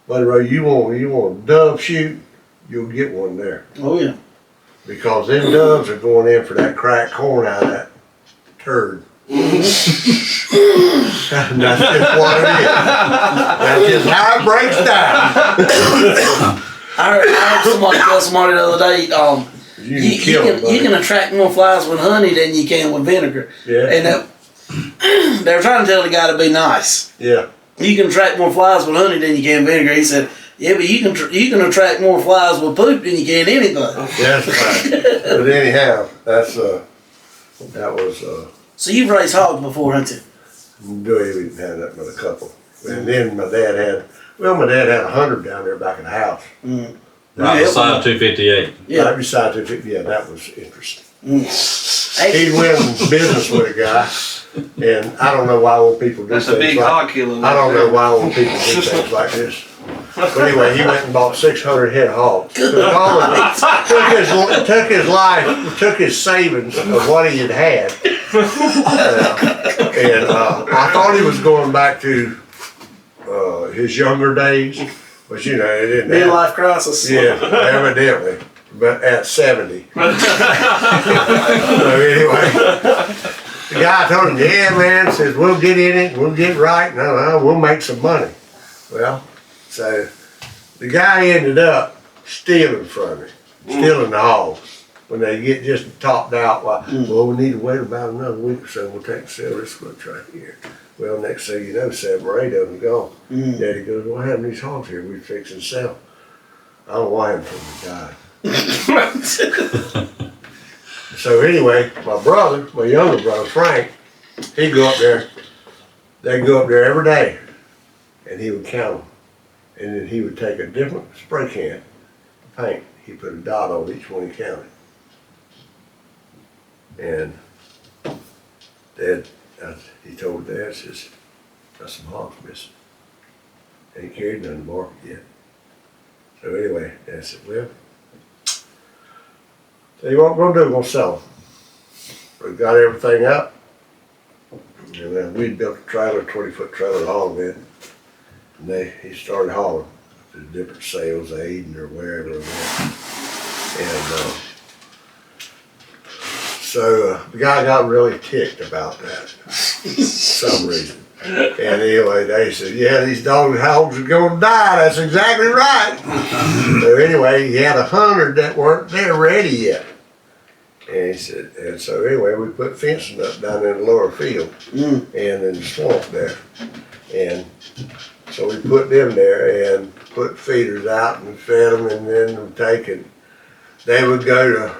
Buddy Ray, you want a dove shoot, you'll get one there. Oh yeah. Because them doves are going in for that cracked corn out of that turd. That's just what it is. That's just how it breaks down. I heard somebody tell somebody the other day, You can kill them, buddy. you can attract more flies with honey than you can with vinegar. Yeah. And they were trying to tell the guy to be nice. Yeah. You can attract more flies with honey than you can vinegar. He said, yeah, but you can attract more flies with poop than you can anything. That's right. But anyhow, that was, So you've raised hogs before, haven't you? do even had that but a couple. And then my dad had 100 down there back at the house. Mm. Right beside 258. Yeah. Right beside it, yeah, that was interesting. Mm. He went in business with a guy, and I don't know why old people do That's things a big like hog killing. I don't know why old people do things like this. But anyway, he went and bought 600 head of hogs. Took his life, took his savings of what he had. And I thought he was going back to his younger days, but you know, it didn't happen. Midlife crisis. Yeah, evidently. But at 70. So anyway, the guy told him, yeah man, says we'll get in it, we'll get right, no, we'll make some money. Well, so the guy ended up stealing from him, stealing the hogs. When they get just topped out, well, we need to wait about another week or so, we'll take and sell this much right here. Well, next thing you know, 7 or 8 of them gone. Daddy goes, what happened to these hogs here? We fixing to sell. I don't know why him from the guy. So anyway, my younger brother, Frank, he'd go up there, they'd go up there every day, and he would count them. And then he would take a different spray can, paint, he put a dot on each one he counted. And he told Dad, says, got some hogs missing. Ain't carried none to market yet. So anyway, Dad said, well, tell you what we're gonna do, we're gonna sell them. We got everything up. And then we'd built a trailer, 20-foot trailer to haul them in. And he started hauling to different sales, Aiden or wherever it went. And so the guy got really ticked about that for some reason. And anyway, they said, yeah, these hogs are gonna die. That's exactly right. So anyway, he had 100 that weren't there ready yet. And he said, and so anyway, we put fencing up down in the lower field and in the swamp there. And so we put them there and put feeders out and fed them, and then they would go to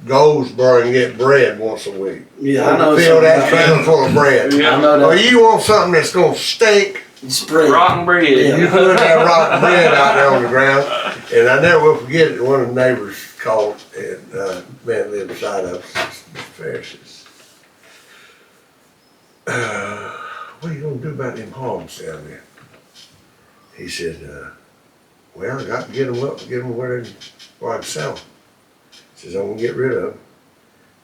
Goldsboro and get bread once a week. Yeah, I know. Fill that trailer full of bread. I know that. Well, you want something that's gonna stink, Spread. Rotten bread. Yeah. you put that rotten bread out there on the ground. And I never will forget it, one of the neighbors called, and man lived beside us, Mr. Ferris says, what are you gonna do about them hogs down there? He said, well, I got to get them up and get them where I can sell them. He says, I'm gonna get rid of them.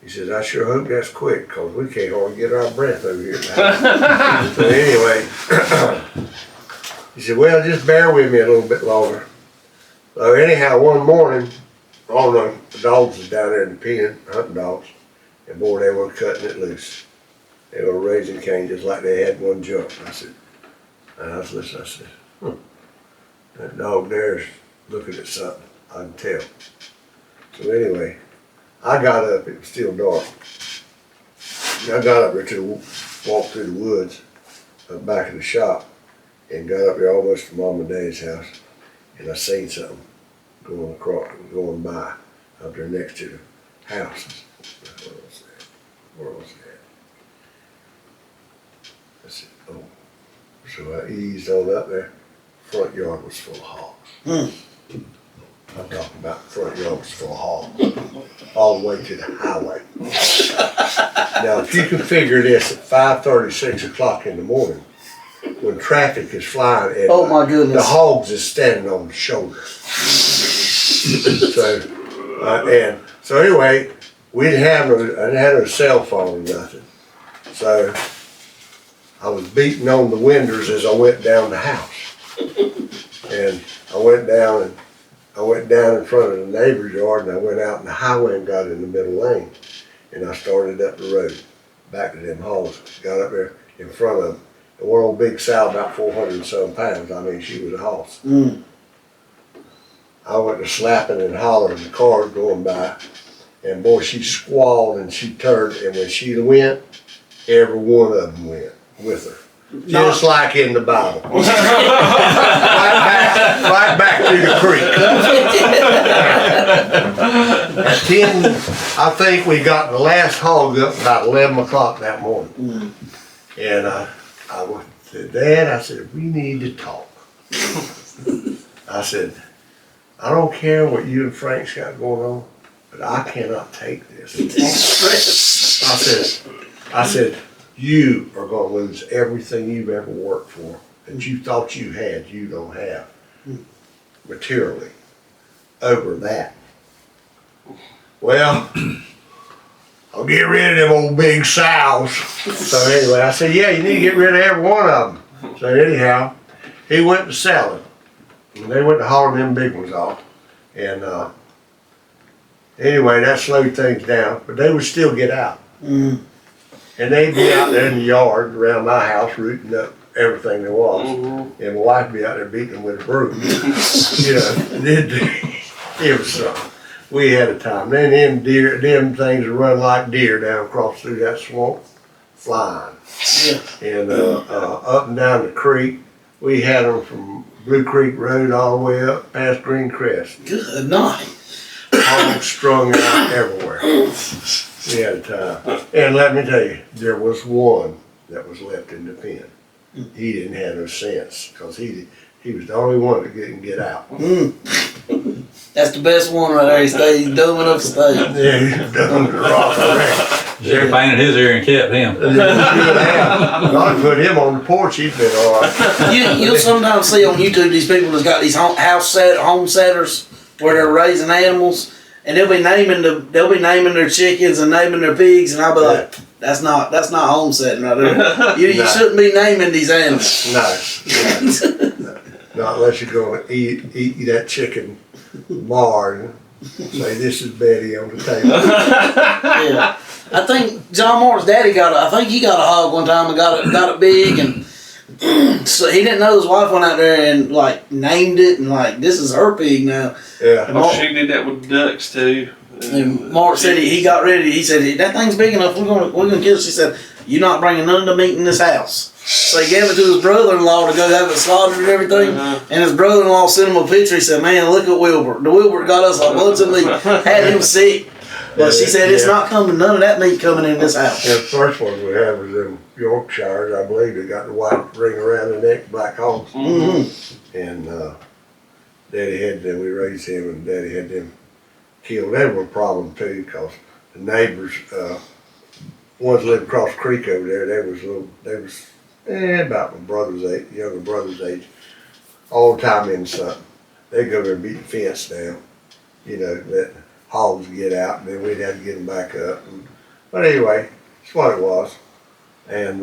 He says, I sure hope that's quick, cause we can't hardly get our breath over here now. So anyway, he said, well, just bear with me a little bit longer. So anyhow, one morning, all the dogs was down there in the pen, hunting dogs, and boy, they were cutting it loose. They were raising cane just like they had one jump. I said, And I was listening, I said, that dog there's looking at something, I can tell. So anyway, I got up, it was still dark. I got up there walked through the woods, back in the shop, and got up there almost to Mom and Daddy's house, and I seen something going by up there next to the house. Where was that? Where was that? I said, oh. So I eased on up there. Front yard was full of hogs. I'm talking about the front yard was full of hogs. All the way to the highway. Now, if you can figure this at 5:30, 6 o'clock in the morning, when traffic is flying and Oh my goodness. the hogs is standing on the shoulder. So anyway, I didn't have no cell phone or nothing. So I was beating on the windows as I went down the house. And I went down in front of the neighbor's yard, and I went out in the highway and got in the middle lane. And I started up the road, back to them hogs, got up there in front of them. And one old big sow, about 400 and some pounds, I mean, she was a hoss. I went to slapping and hollering, the car going by, and boy, she squalled and she turned, and when she went, every one of them went with her. Just like in the Bible. right back to the creek. At 10, I think we got the last hog up about 11 o'clock that morning. And I went to Dad, I said, we need to talk. I said, I don't care what you and Frank's got going on, but I cannot take this. I said, you are going to lose everything you've ever worked for that you thought you had, you don't have, materially, over that. Well, I'll get rid of them old big sows. So anyway, I said, yeah, you need to get rid of every one of them. So anyhow, he went to sell it. And they went to hauling them big ones off. And anyway, that slowed things down, but they would still get out. And they'd be out there in the yard around my house rooting up everything there was. And my wife would be out there beating them with a broom. It was something. We had a time. Then them things would run like deer down across through that swamp, flying. And up and down the creek, we had them from Blue Creek Road all the way up past Green Crest. Good night. All strung out everywhere. We had a time. And let me tell you, there was one that was left in the pen. He didn't have no sense, because he was the only one that didn't get out. That's the best one right there. He stays dumb enough to stay. Yeah, he was dumb to rock around. Jerry painted his ear and kept him. God put him on the porch, he'd been all right. You'll sometimes see on YouTube these people that's got these homesteaders where they're raising animals, and they'll be naming their chickens and naming their pigs, and I'll be like, that's not homesteading right there. You shouldn't be naming these animals. No. Not unless you're going to eat that chicken bar and say, this is Betty on the table. Yeah. I think John Mark's daddy he got a hog one time and got it big, and so he didn't know his wife went out there and like named it and like, this is her pig now. Yeah. Oh, she did that with ducks too. And Mark said he got ready. He said, that thing's big enough. We're gonna kill it. She said, you're not bringing none of the meat in this house. So he gave it to his brother-in-law to go have it slaughtered and everything. And his brother-in-law sent him a picture. He said, man, look at Wilbur. The Wilbur got us a bunch of meat. Had him sick. But she said, it's not coming, none of that meat coming in this house. Yeah, the first one we had was in Yorkshires, I believe. They got the white ring around the neck, black hogs. And Daddy had them, we raised him, and Daddy had them killed. They were a problem too, because the neighbors, ones lived across the creek over there, they was about my brother's age, younger brother's age, all the time in something. They'd go there and beat the fence down, let hogs get out, and then we'd have to get them back up. But anyway, that's what it was. And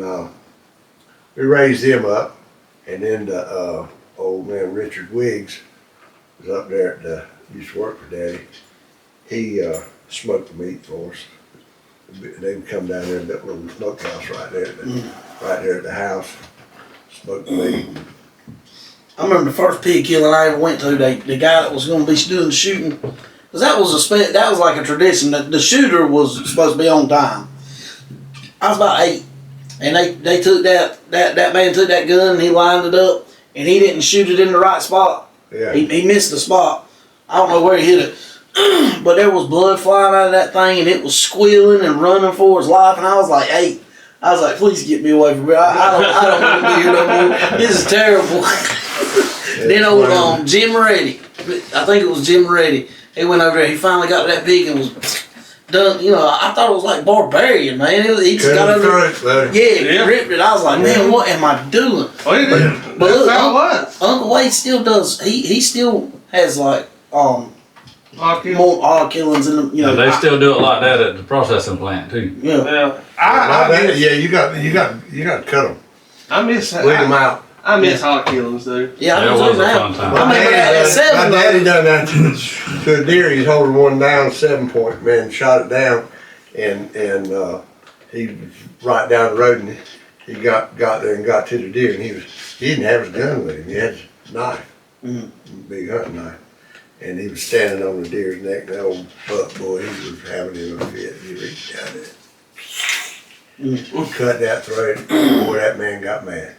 we raised him up, and then the old man Richard Wiggs was up there used to work for Daddy. He smoked the meat for us. They would come down there in that little smokehouse right there at the house. smoked meat. I remember the first pig killing I ever went to. The guy that was going to be doing the shooting, because that was like a tradition. The shooter was supposed to be on time. I was about 8, and they took that man took that gun and he lined it up, and he didn't shoot it in the right spot. Yeah. He missed the spot. I don't know where he hit it, but there was blood flying out of that thing, and it was squealing and running for its life. And I was like 8. I was like, please get me away from here. I don't want to be here no more. This is terrible. Then old Jim Reddy, I think it was Jim Reddy. He went over there. He finally got that pig and was done. You know, I thought it was like barbarian, man. He just got over there. Yeah, ripped it. I was like, man, what am I doing? Oh, yeah. But look, That's how it was. Uncle Wade still does. He still has like Kill. more killings in them. You know, They still do it like that at the processing plant too. Yeah. Yeah. You got to cut them. I miss that. Weed them out. I miss hog killings, dude. Yeah, I That do was a now. fun time. I remember that at 7. My daddy done that to a deer. He's holding one down, 7-point, man, shot it down, and he was right down the road, and he got there and got to the deer, and he didn't have his gun with him. He had his knife, big hunting knife, and he was standing on the deer's neck. And the old buck boy, he was having him a fit. He reached down there, cut that throat. Boy, that man got mad.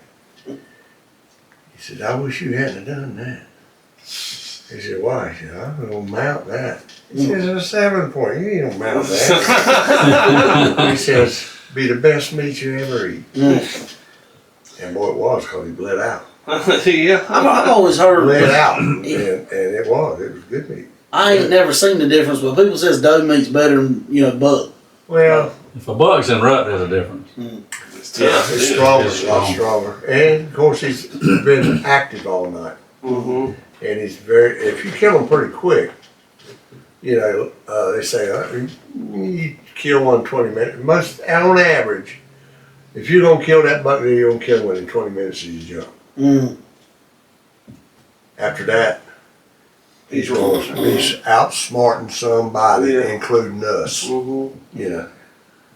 He said, I wish you hadn't done that. He said, why? He said, I'm going to mount that. He says, it's a 7-point. You ain't going to mount that. He says, be the best meat you ever eat. And boy, it was, because he bled out. Yeah. I've always heard. Bled out. And it was good meat. I ain't never seen the difference, but people says doe meat's better than buck. Well, If a buck's in rut, there's a difference. it's stronger, a lot stronger. And of course, he's been active all night. Mm-hmm. And he's if you kill him pretty quick, you know, they say you kill one in 20 minutes. On average, if you're going to kill that buck, you're going to kill him within 20 minutes of his jump. After that, he's outsmarting somebody, including us, you know.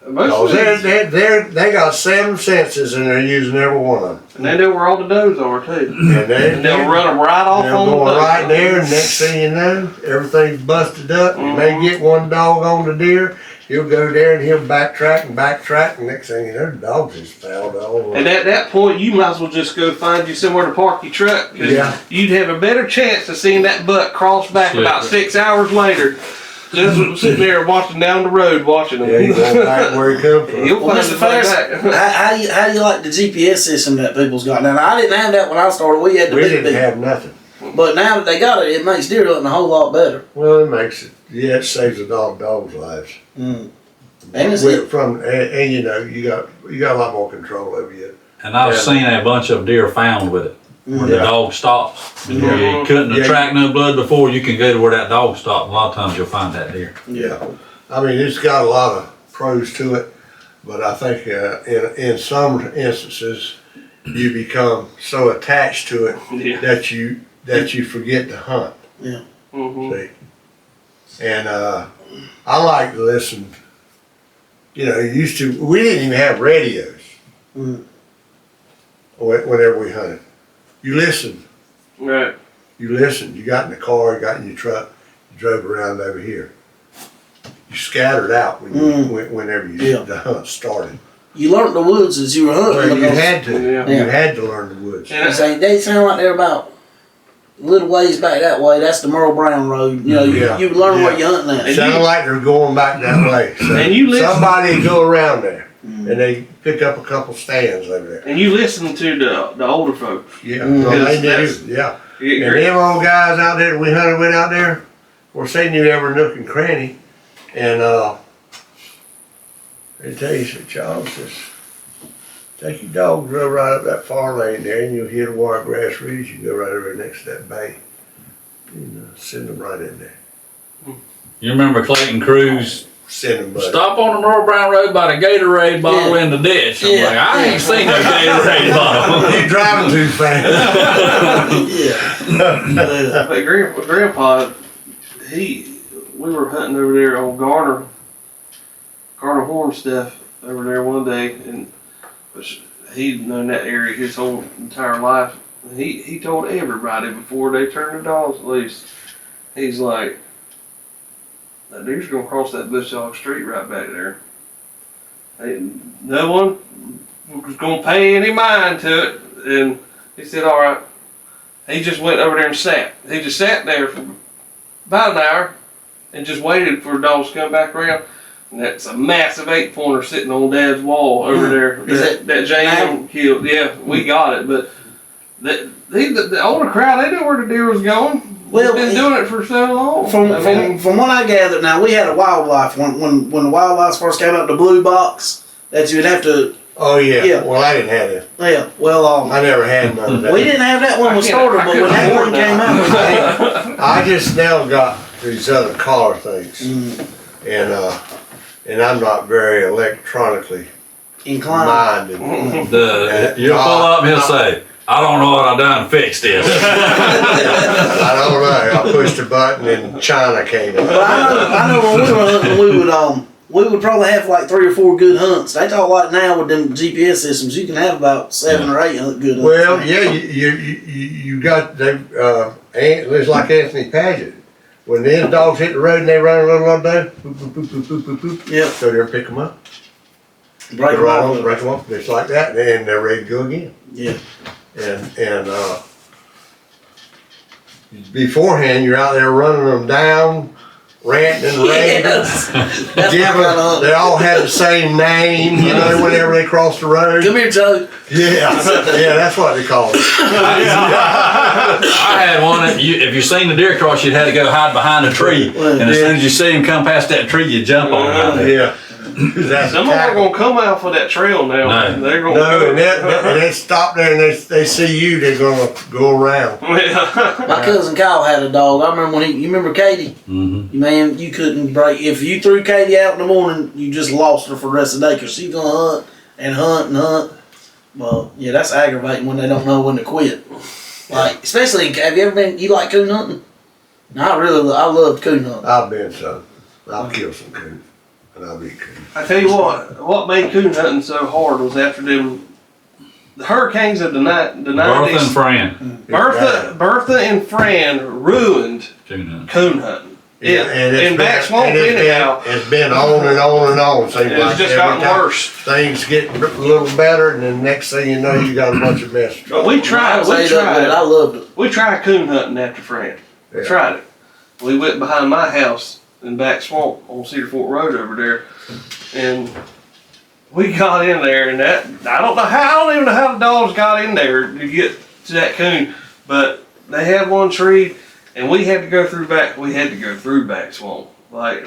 Because they got 7 senses and they're using every one of them. And they know where all the does are too. And they'll run them right off they're on going the right there, and next thing you know, everything's busted up. You may get one dog on the deer, he'll go there and he'll backtrack, and next thing you know, the dog's just fouled all over. And at that point, you might as well just go find you somewhere to park your truck. 'Cause you'd have a better chance of seeing that buck cross back about 6 hours later. Just sitting there watching down the road, watching him. Yeah, he's going back where he come from. He'll find Mr. his way Ferris, back. how do you like the GPS system that people's got now? I didn't have that when I started. We had the We big didn't deal. have nothing. But now that they got it, it makes deer hunting a whole lot better. Well, it makes it. Yeah, it saves a dog's lives. And it's And you know, you got a lot more control over you. And I've seen a bunch of deer found with it, where the dog stops. You couldn't attract no blood before, you can go to where that dog stopped. A lot of times you'll find that deer. Yeah, I mean, it's got a lot of pros to it, but I think in some instances you become so attached to it that you forget to hunt. Yeah. See, and I like to listen. You know, we didn't even have radios whenever we hunted. You listened. Right. You listened. You got in the car, you got in your truck, you drove around over here. You scattered out whenever the hunt started. You learned the woods as you were hunting. Well, you had to. Yeah. You had to learn the woods. They sound like they're about a little ways back that way. That's the Merle Brown Road. You know, you learn where you're hunting at. It sounded like they're going back that way. So And you listen. somebody would go around there and they pick up a couple stands over there. And you listen to the older folks. Yeah, well, they knew. Yeah. And them old guys out there that we hunted with out there, of course, they knew every nook and cranny. And they tell you, so Charles, just take your dog, go right up that far lane there, and you'll hit a wiregrass ridge. You go right over next to that bank. Send them right in there. You remember Clayton Cruz? Send them, buddy. Stop on the Merle Brown Road by the Gatorade bottle in the ditch. I'm like, I ain't seen no Gatorade bottle. You're driving too fast. But Grandpa, we were hunting over there on Garner Horn stuff over there one day, and he'd known that area his whole entire life. He told everybody before they turned the dogs loose, he's like, that deer's gonna cross that bush hog street right back there. No one was gonna pay any mind to it. And he said, all right. He just went over there and sat. He just sat there for about an hour and just waited for the dogs to come back around. And that's a massive 8-pointer sitting on Dad's wall over there. Is that Jane killed. Yeah, we got it. But the older crowd, they knew where the deer was going. Well, We've been doing it for so long. From what I gathered, now we had a wildlife when the wildlife first came out, the blue box that you'd have to. Oh yeah. Yeah. Well, I didn't have it. Yeah. Well, I never had none of that. we didn't have that when we started, but when that one came out, I just now got these other collar things, and I'm not very electronically inclined. minded. You'll pull up and he'll say, I don't know what I done to fix this. I don't know. I pushed a button and China came in. But I know when we were hunting, we would probably have like 3 or 4 good hunts. They talk like now with them GPS systems, you can have about 7 or 8 good hunts. Well, yeah, you got it's like Anthony Paget. When the dogs hit the road and they run a little down, boop, boop, boop, boop, boop, boop, boop. Yep. Go there and pick them up. Break them off. Break them off, just like that, and they're ready to go again. Yeah. And beforehand, you're out there running them down, ranting and raving. Yes. That's Giving, my kind of hunt. they all had the same name, you know, whenever they crossed the road. Come here, Joe. Yeah, that's what they call it. I had one that if you seen the deer cross, you'd had to go hide behind a tree. And as soon as you see him come past that tree, you jump on him. Yeah. That's Some of them are gonna come out for that trail now. No. They're gonna No, and they stop there and they see you, they're gonna go around. My cousin Kyle had a dog. I remember when you remember Katie? Mm-hmm. Man, you couldn't break. If you threw Katie out in the morning, you just lost her for the rest of the day because she's going to hunt and hunt and hunt. Well, yeah, that's aggravating when they don't know when to quit. Like, especially, have you ever been, you like coon hunting? No, I love coon hunting. I've been some. I'll kill some coons. And I'll be coon. I tell you what made coon hunting so hard was after the hurricanes of the 90s. Bertha and Fran. Bertha and Fran ruined coon hunting. In back swamp anyhow. It's been on and on and on. Seems It's like just every gotten time worse. Things get a little better, and then next thing you know, you got a bunch of mess. But we tried. I loved it. We tried coon hunting after Fran. We Yeah. tried it. We went behind my house in back swamp on Cedar Fork Road over there, and we got in there, and I don't even know how the dogs got in there to get to that coon, but they had one tree, and we had to go through back swamp. Like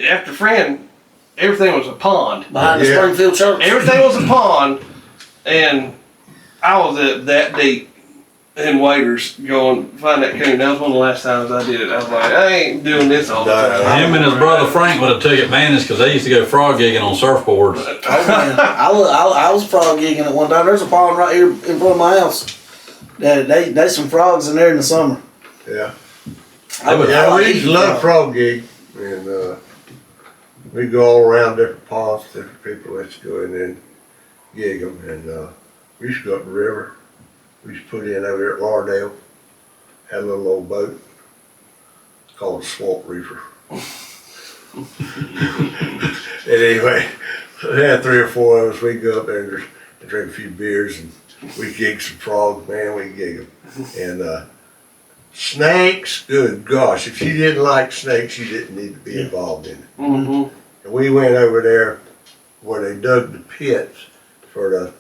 after Fran, everything was a pond. Behind the Yeah. Springfield Church. Everything was a pond, and I was at that deep in waders going find that coon. That was one of the last times I did it. I was like, I ain't doing this all the time. Him and his brother Frank would have took advantage because they used to go frog gigging on surfboards. Oh, man. I was frog gigging at one time. There's a pond right here in front of my house. There's some frogs in there in the summer. Yeah. I We used to eating love frog. frog gig, and we go all around different ponds, different people. Let's go in and gig them, and we used to go up the river. We used to put in over there at Lauderdale. Had a little old boat called a swamp reefer. And anyway, we had 3 or 4 of us. We'd go up there and drink a few beers, and we gig some frogs. Man, we gig them. And snakes, good gosh, if you didn't like snakes, you didn't need to be involved in it. Mm-hmm. And we went over there where they dug the pits for the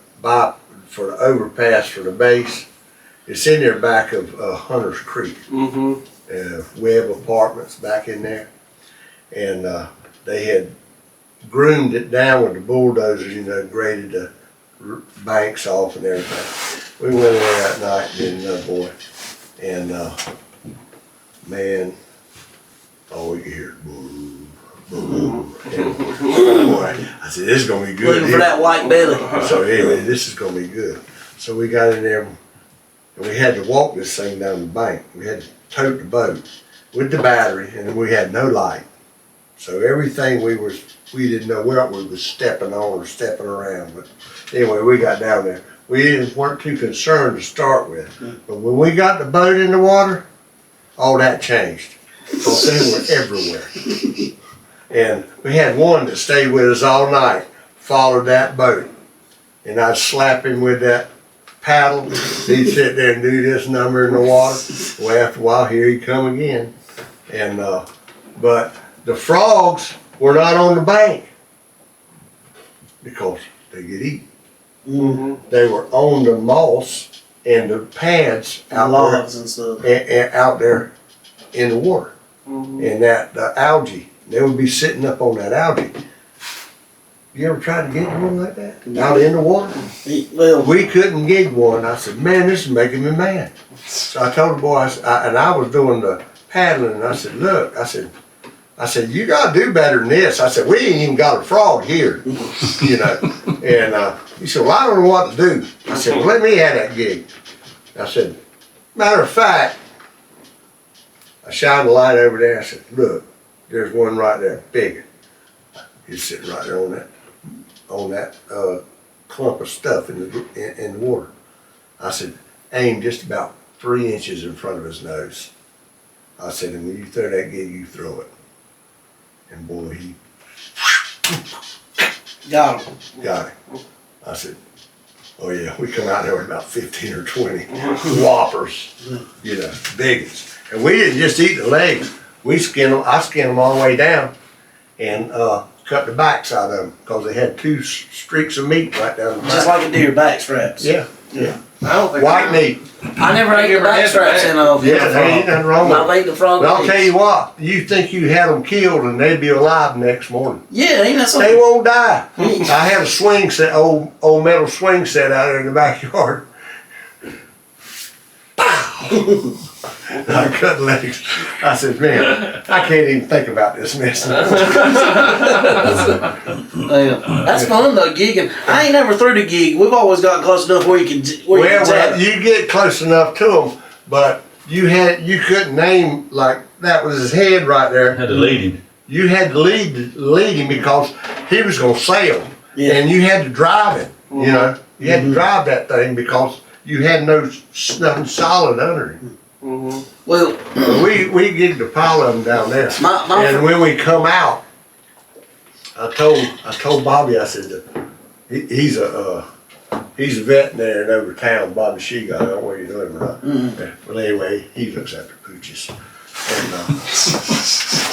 overpass for the base. It's in there back of Hunter's Creek. Mm-hmm. Webb Apartments back in there. And they had groomed it down with the bulldozers, graded the banks off and everything. We went in there that night and did another boy. And man, all we could hear is boom, boom. And boy, I said, this is going to be good. Looking for that white belly. So anyway, this is going to be good. So we got in there and we had to walk this thing down the bank. We had to tote the boat with the battery, and we had no light. So everything we didn't know what we was stepping on or stepping around. But anyway, we got down there. Weren't too concerned to start with. But when we got the boat in the water, all that changed. Because they were everywhere. And we had one that stayed with us all night, followed that boat. And I'd slap him with that paddle. He'd sit there and do this number in the water. Well, after a while, here he'd come again. And, but the frogs were not on the bank because they get eaten. Mm-hmm. They were on the moss and the pads out Logs and stuff. out there in the water. And the algae, they would be sitting up on that algae. You ever tried to get one like that? Out in the water? Well, We couldn't get one. I said, man, this is making me mad. So I told the boy, and I was doing the paddling, and I said, look, I said, you gotta do better than this. I said, we ain't even got a frog here, you know. And he said, well, I don't know what to do. I said, well, let me have that gig. I said, matter of fact, I shined the light over there. I said, look, there's one right there, bigger. He's sitting right there on that clump of stuff in the water. I said, aim just about 3 inches in front of his nose. I said, and when you throw that gig, you throw it. And boy, he got him. got it. I said, oh yeah, we come out there with about 15 or 20 whoppers, you know, biggest. And we didn't just eat the legs. I skinned them all the way down and cut the backs out of them because they had 2 streaks of meat right down the back. Just like a deer back straps. Yeah, yeah. I don't think White meat. I never ate the back straps in a Yeah, there ain't nothing wrong with it. I've ate the frog But I'll legs. tell you what, you think you had them killed and they'd be alive the next morning. Yeah, ain't that They something? won't die. I had a swing set, old metal swing set out there in the backyard. Pow! I cut legs. I said, man, I can't even think about this mess. Yeah. That's fun though, gigging. I ain't never threw the gig. We've always gotten close enough where you can Well, tap. you get close enough to them, but you couldn't aim like that was his head right there. Had to lead him. You had to lead him because he was gonna sail, Yeah. and you had to drive it. You know, you had to drive that thing because you had nothing solid under him. Well, We gigged a pile of them down there, My and when we come out, I told Bobby, I said, he's a veterinarian over town, Bobby Sheeguy. I don't know where you know him or not. Yeah. Well, anyway, he looks after pooches. And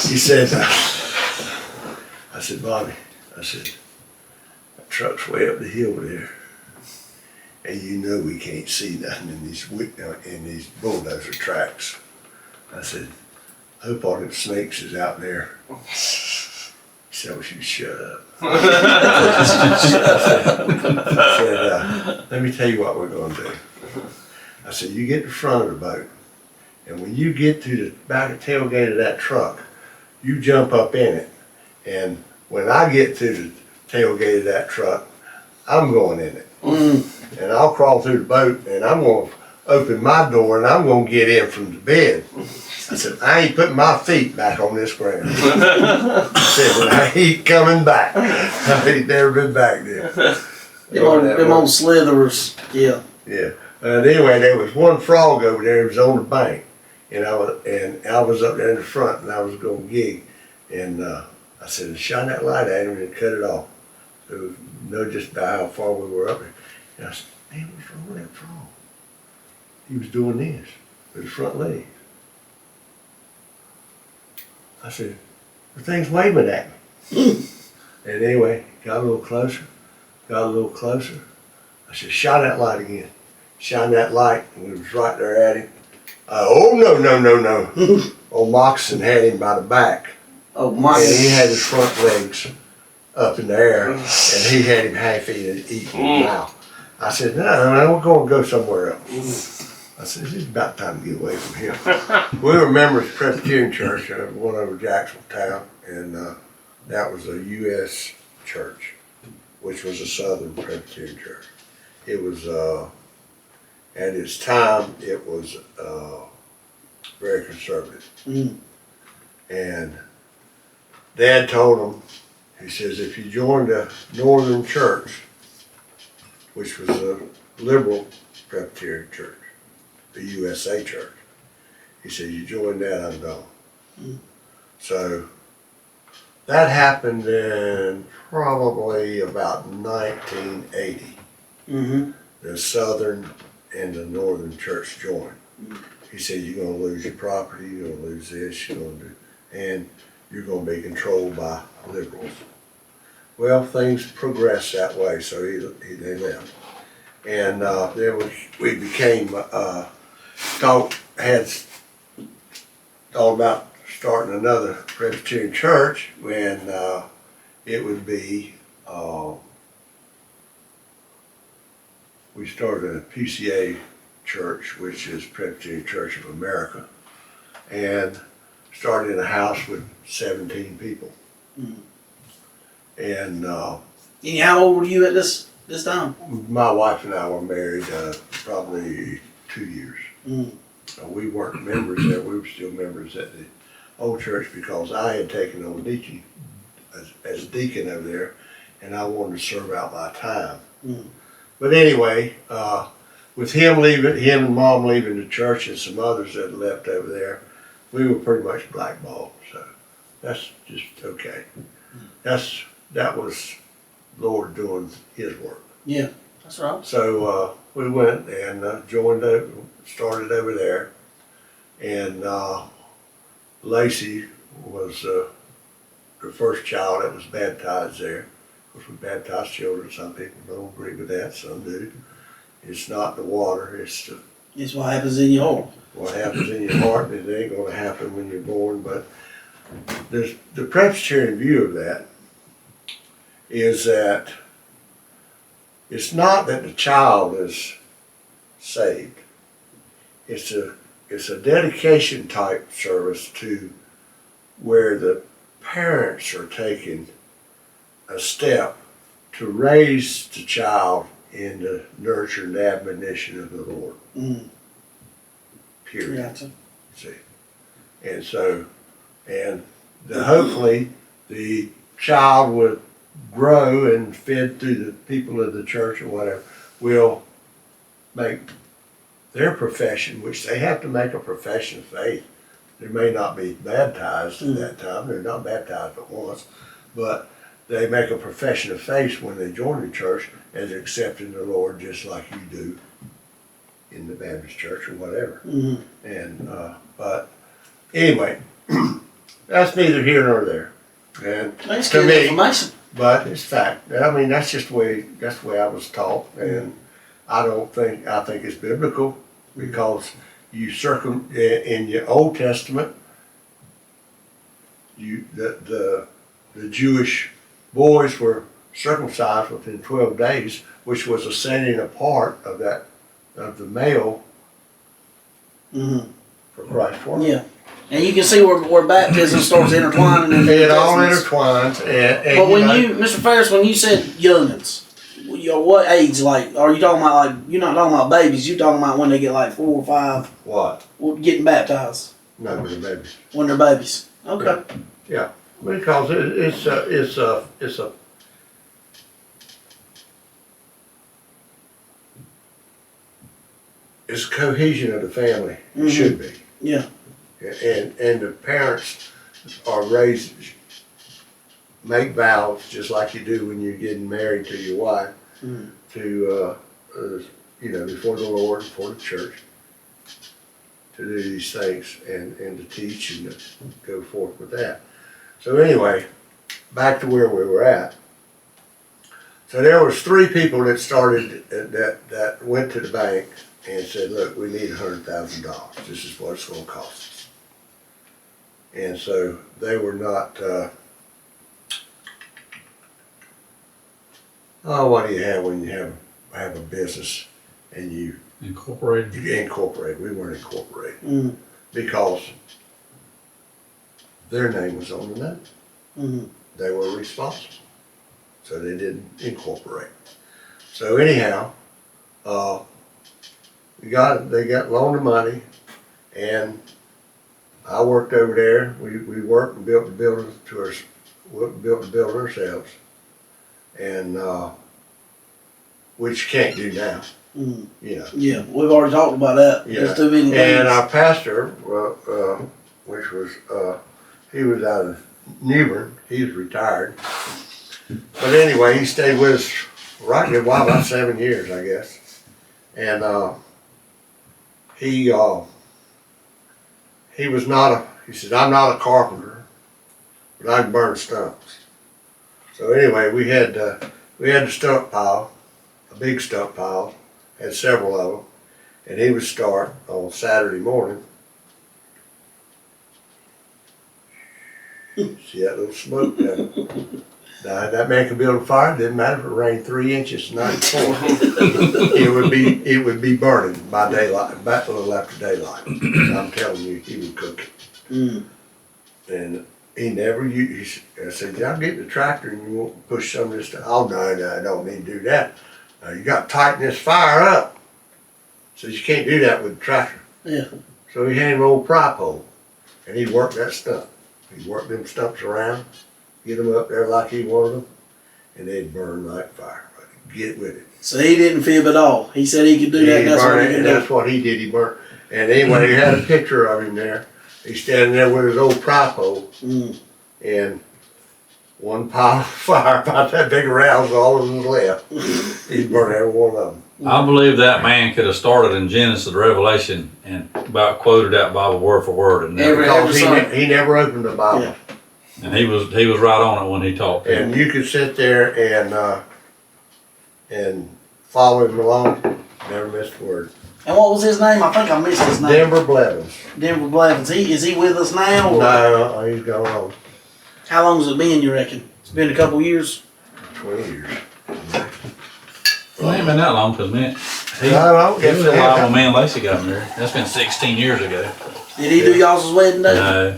he said, I said, Bobby, I said, that truck's way up the hill there. And you know we can't see nothing in these bulldozer tracks. I said, I hope all them snakes is out there. He said, I wish you'd shut up. I said, let me tell you what we're gonna do. I said, you get to the front of the boat, and when you get to the back of tailgate of that truck, you jump up in it. And when I get to the tailgate of that truck, I'm going in it. And I'll crawl through the boat and I'm gonna open my door and I'm gonna get in from the bed. I said, I ain't putting my feet back on this ground. I said, I ain't coming back. I ain't never been back there. them old slithers. Yeah. Yeah. Anyway, there was one frog over there. It was on the bank, and I was up there in the front, and I was gonna gig, and I said, shine that light at him and cut it off. It was just about how far we were up there. And I said, man, what's wrong with that frog? He was doing this with his front legs. I said, the thing's waving at me. And anyway, got a little closer. I said, shine that light again. Shine that light, and it was right there at him. Oh, no. Old Moccasin had him by the back. Oh my And he God. had his front legs up in the air, and he had him half-eaten in his mouth. I said, no, we're going to go somewhere else. I said, it's about time to get away from him. We were members of Presbyterian Church, one over Jacksonville town, and that was a U.S. church, which was a Southern Presbyterian church. It was, at its time, it was very conservative. And Dad told him, he says, if you join the Northern Church, which was a liberal Presbyterian church, the USA church, he said, you join that, I'm gone. So that happened in probably about 1980. Mm-hmm. The Southern and the Northern church joined. He said, you're gonna lose your property, you're gonna lose this, and you're gonna be controlled by liberals. Well, things progressed that way, so they left. And then we became, thought about starting another Presbyterian church when it would be, we started a PCA church, which is Presbyterian Church of America, and started in a house with 17 people. And And how old were you at this time? my wife and I were married probably 2 years. Mm. We weren't members there, we were still members at the old church because I had taken on deacon as deacon over there, and I wanted to serve out my time. Mm. But anyway, with him and Mom leaving the church and some others that left over there, we were pretty much blackballed. So that's just okay. That was Lord doing His work. Yeah, that's right. So we went and started over there, and Lacey was the first child that was baptized there. Of course, we baptize children. Some people don't agree with that, some do. It's not the water, it's It's what happens in your heart. what happens in your heart. It ain't gonna happen when you're born, but there's the Presbyterian view of that is that it's not that the child is saved. It's a dedication type service to where the parents are taking a step to raise the child in the nurture and admonition of the Lord. Mm. Period. Gotcha. See, and so, hopefully the child would grow and fed through the people of the church or whatever will make their profession, which they have to make a profession of faith. They may not be baptized at that time. They're not baptized but once, but they make a profession of faith when they join the church as accepting the Lord just like you do in the Baptist church or whatever. Mm-hmm. And but anyway, that's neither here nor there. And That's to good me, information. but it's fact. I mean, that's just the way I was taught, and I think it's biblical because in your Old Testament, the Jewish boys were circumcised within 12 days, which was a setting apart of the male Mm-hmm. for Christ's work. Yeah. And you can see where baptism starts intertwining. In It all Testaments. intertwines, and But when you know, Mr. Ferris, when you said youngins, what age? Like, are you talking about you're not talking about babies? You're talking about when they get like 4 or 5, what? getting baptized No, the babies. when they're babies. Okay. Yeah, because it's a it's cohesion of the family. It should be. Yeah. And the parents are raised, make vows just like you do when you're getting married to your wife, to before the Lord, before the church, to do these things and to teach and to go forth with that. So anyway, back to where we were at. So there was 3 people that started that went to the bank and said, look, we need $100,000. This is what it's going to cost us. And so they were not, what do you have when you have a business and you Incorporated. incorporate? We weren't incorporated Mm-hmm. because their name was on the note. Mm-hmm. They were responsible. So they didn't incorporate. So anyhow, they got loaned the money, and I worked over there. We worked and built the building to built ourselves, and which you can't do now. Mm. You know. Yeah, we've already talked about that. Yeah. There's too many And things. our pastor, which was he was out of Newbern. He's retired. But anyway, he stayed with us right a while, about 7 years, I guess. And he was not he said, I'm not a carpenter, but I can burn stumps. So anyway, we had a stump pile, a big stump pile, had several of them, and he would start on Saturday morning. See that little smoke there? Now, that man could build a fire. Didn't matter if it rained 3 inches the night before. it would be burning by daylight, about a little after daylight. I'm telling you, he would cook it. Mm. And he never used. I said, "I'll get the tractor and you won't push some of this stuff." Oh no, I don't need to do that. You got to tighten this fire up. So you can't do that with the tractor. Yeah. So he had an old pry pole, and he'd work that stump. He'd work them stumps around, get them up there like he wanted them, and they'd burn like fire. Get with it. So he didn't fib at all. He said he could do that. That's what he could and do. that's what he did. He burnt. And anyway, he had a picture of him there. He's standing there with his old pry pole, Mm. and one pile of fire about that big around was all of them left. He'd burn every one of them. I believe that man could have started in Genesis to Revelation and about quoted that Bible word for word, and Every Because Sunday. he never opened the Bible. Yeah. and he was right on it when he talked. And you could sit there and follow him along, never missed a word. And what was his name? I think I missed his name. Denver Blevins. Denver Blevins. Is he with us now? Or No, he's gone on how long has it been, you reckon? It's been a couple years. 20 years. Well, it ain't been that long, because man, he No, was alive when me and Lacey got married. That's been 16 years ago. Did he do y'all's wedding day? No,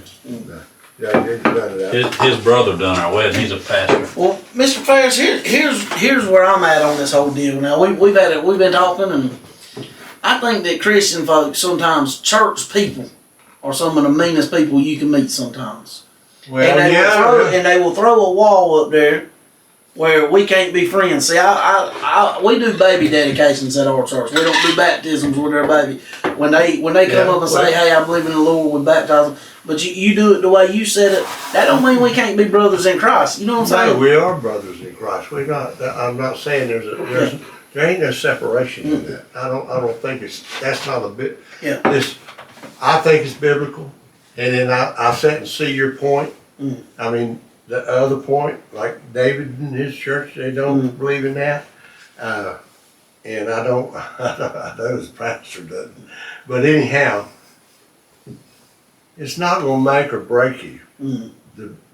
Yeah, he's done it out. his brother done our wedding. He's a pastor. Well, Mr. Ferris, here's where I'm at on this whole deal. Now we've been talking, and I think that Christian folks sometimes, church people, are some of the meanest people you can meet sometimes. Well, and yeah. they will throw a wall up there where we can't be friends. See, we do baby dedications at our church. We don't do baptisms with their baby. When they come up and say, "Hey, I believe in the Lord," we baptize them. But you do it the way you said it. That don't mean we can't be brothers in Christ. You know what I'm No, saying? we are brothers in Christ. I'm not saying there ain't no separation in that. I don't think that's not a bit. Yeah. I think it's biblical, and then I sit and see your point. Mm. I mean, the other point, like David and his church, they don't believe in that, and I don't. I know his pastor doesn't, but anyhow, it's not going to make or break you. Mm.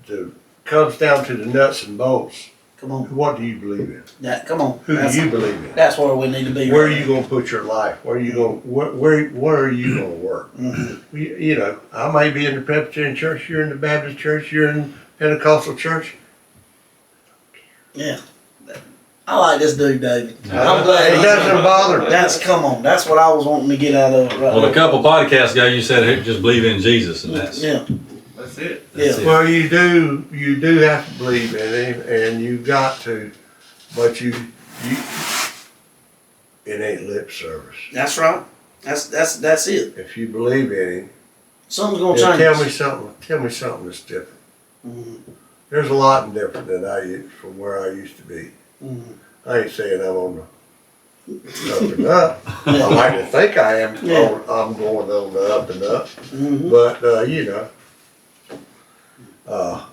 The comes down to the nuts and bolts. Come on. What do you believe in? Come on. Who do you believe in? That's where we need to be. Where are you going to put your life? Where are you going? Where are you going to work? Mm-hmm. You know, I may be in the Presbyterian church. You're in the Baptist church. You're in Pentecostal church. Yeah. I like this dude, David. Yeah. I'm glad It he's doesn't bother me. come on. That's what I was wanting to get out of it right Well, there. a couple podcasts ago, you said, "Hey, just believe in Jesus," and that's Yeah. That's it. Yeah. it. Well, you do have to believe in him, and you got to, but you it ain't lip service. That's right. That's it. If you believe in him, Something's gonna then change. tell me something that's different. Mhm. There's a lot different than from where I used to be. Mhm. I ain't saying I'm on the up and up. I like to think I am. Yeah. I'm going on the up and up, Mhm. but you know,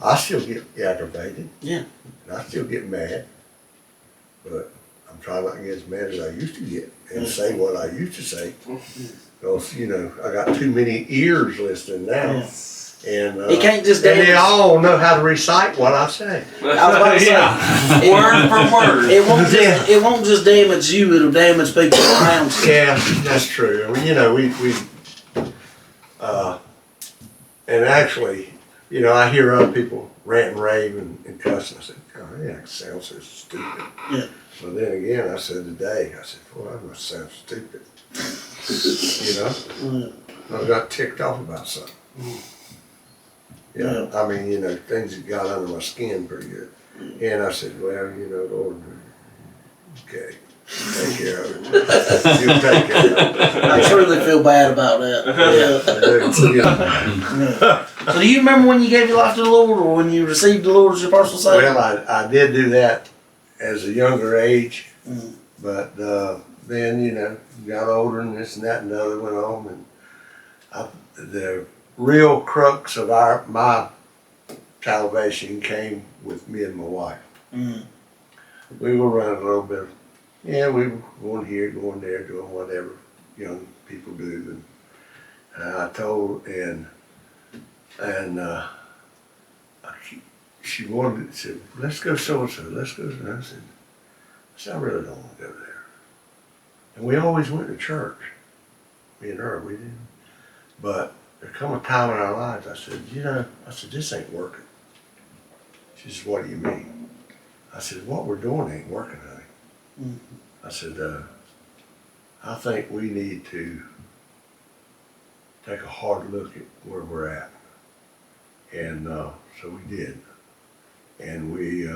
I still get aggravated. Yeah. And I still get mad, but I'm trying not to get as mad as I used to get and say what I used to say. Because, you know, I got too many ears listening now. Yeah. And He can't just and they dance. all know how to recite what I say. I was about to say, Yeah. Word for word. it won't just damage you, it'll damage people around you. Yeah, that's true. I mean, you know, and actually, you know, I hear other people rant and rave and cuss, and I said, "Oh, yeah, it sounds so stupid." Yeah. But then again, I said today, "Well, I must sound stupid." You know, Mm. I got ticked off about something. Yeah, I mean, you know, things that got under my skin pretty good. And I said, well, you know, Lord, okay, take care of it. You take care of it. I truly feel bad about that. Yeah. So do you remember when you gave your life to the Lord, or when you received the Lord as your personal Savior? Well, I did do that as a younger age, Mm. but then, you know, got older and this and that and the other went on. And the real crux of my salvation came with me and my wife. Mm. We were running a little bit, we were going here, going there, doing whatever young people do. And I told, she wanted, said, let's go so-and-so, let's go. And I said, I really don't want to go there. And we always went to church, me and her, we didn't. But there come a time in our lives, I said, this ain't working. She said, what do you mean? I said, what we're doing ain't working, honey. Mm. I said, I think we need to take a hard look at where we're at. And so we did. And we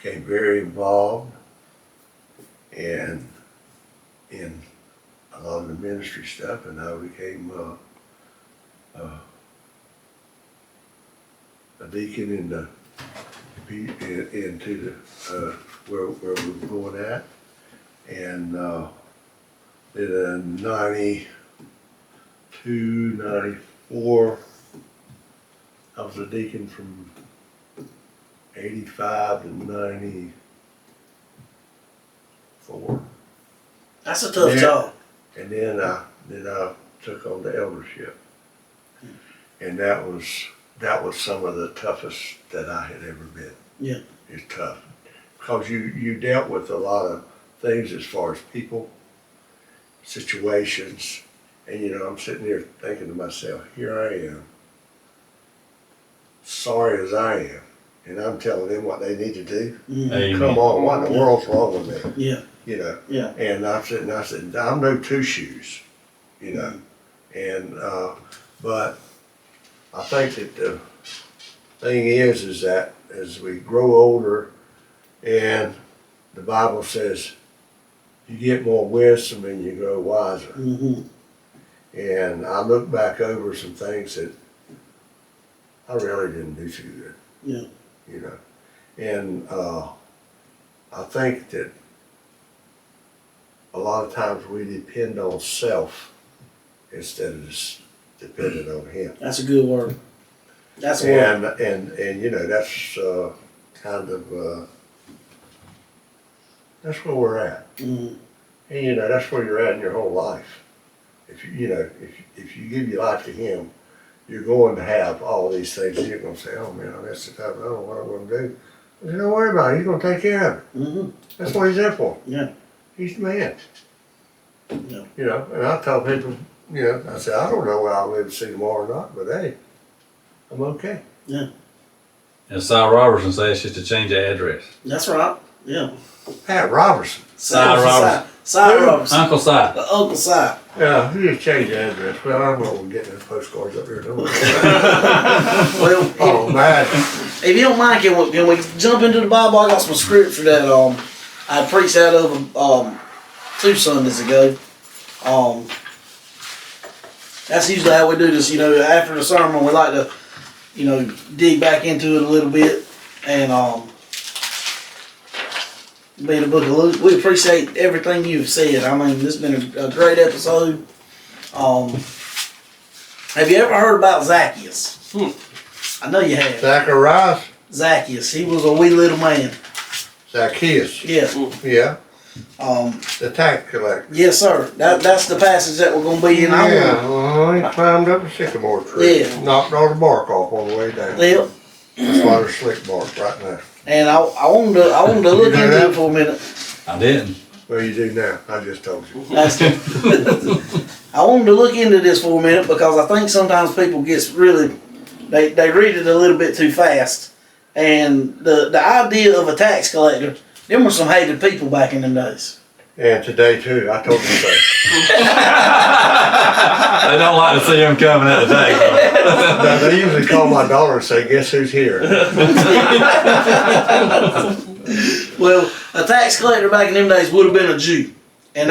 became very involved and in a lot of the ministry stuff, and I became a deacon into the where we were going at, and in 92, 94, I was a deacon from 85 to 94. That's a tough Yeah. job. And then I took on the eldership, and that was some of the toughest that I had ever been. Yeah. It's tough because you dealt with a lot of things as far as people, situations, and you know, I'm sitting there thinking to myself, here I am, sorry as I am, and I'm telling them what they need to do. Mm. Amen. Come on, what in the world's wrong with me? Yeah. You know. Yeah. And I said, I'm no two shoes, you know. And but I think that the thing is that as we grow older, and the Bible says you get more wisdom and you grow wiser. Mm-hmm. And I look back over some things that I really didn't do too good. Yeah. You know. And I think that a lot of times we depend on self instead of just depending on Him. That's a good word. That's a word. And you know, that's kind of that's where we're at. Mm. And you know, that's where you're at in your whole life. If if you give your life to Him, you're going to have all these things. And you're going to say, "Oh man, that's the time. I don't know what I'm going to do." But don't worry about it. He's going to take care of it. Mm-hmm. That's what He's there for. Yeah. He's the man. Yeah. You know, and I tell people, you know, I say, I don't know where I'll live to see tomorrow or not, but hey, I'm okay. And Cy Robertson says it's just a change of address. That's right. Yeah. Pat Robertson. Cy Robertson. Cy Robertson. Uncle Cy. Uncle Cy. Yeah, he just changed the address. Well, I'm not gonna get those postcards up here, don't I? Well, Oh, man. if you don't mind, can we jump into the Bible? I got some scripture that I preached out of 2 Sundays ago. That's usually how we do this. You know, after the sermon, we like to, you know, dig back into it a little bit and be the book of Luke. We appreciate everything you've said. I mean, this has been a great episode. Have you ever heard about Zacchaeus? I know you have. Zacharias. Zacchaeus. He was a wee little man. Zacchaeus. Yeah. Yeah. Um, The tax collector. yes, sir. That's the passage that we're going to be in. Yeah, well, he climbed up a sycamore tree. Yeah. Knocked all the bark off on the way down. Yep. That's why there's slick bark right now. And I wanted to look You know into that? it for a minute. I didn't. Well, you do now. I just told you. That's I wanted to look into this for a minute because I think sometimes people get really, they read it a little bit too fast. And the idea of a tax collector, them were some hated people back in them days. And today too, I told you so. They don't like to see him coming at the tax. Now, they usually call my daughter and say, guess who's here? Well, a tax collector back in them days would have been a Jew. And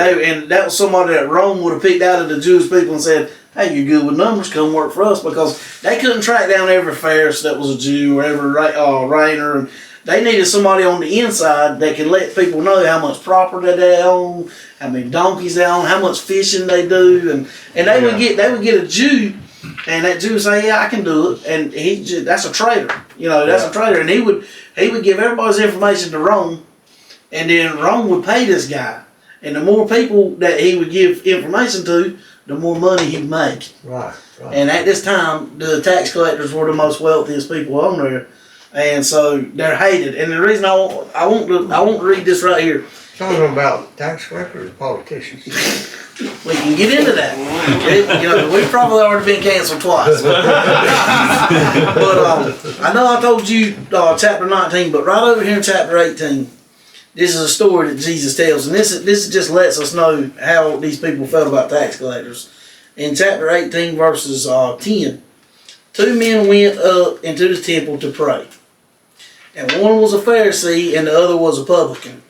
that was somebody that Rome would have picked out of the Jewish people and said, hey, you're good with numbers, come work for us. Because they couldn't track down every Pharisee that was a Jew or every Rainer. And they needed somebody on the inside that could let people know how much property they own, how many donkeys they own, how much fishing they do. And they would get a Jew, and that Jew would say, yeah, I can do it. And that's a traitor. That's a traitor. And he would give everybody's information to Rome, and then Rome would pay this guy. And the more people that he would give information to, the more money he'd make. Right. And at this time, the tax collectors were the most wealthiest people on there, and so they're hated. And the reason I want to read this right here. Talking about tax collectors or politicians? We can get into that. We've probably already been canceled twice. But I know I told you chapter 19, but right over here in chapter 18. This is a story that Jesus tells, and this just lets us know how these people felt about tax collectors. In chapter 18, verses 10, 2 men went up into the temple to pray, and one was a Pharisee and the other was a publican.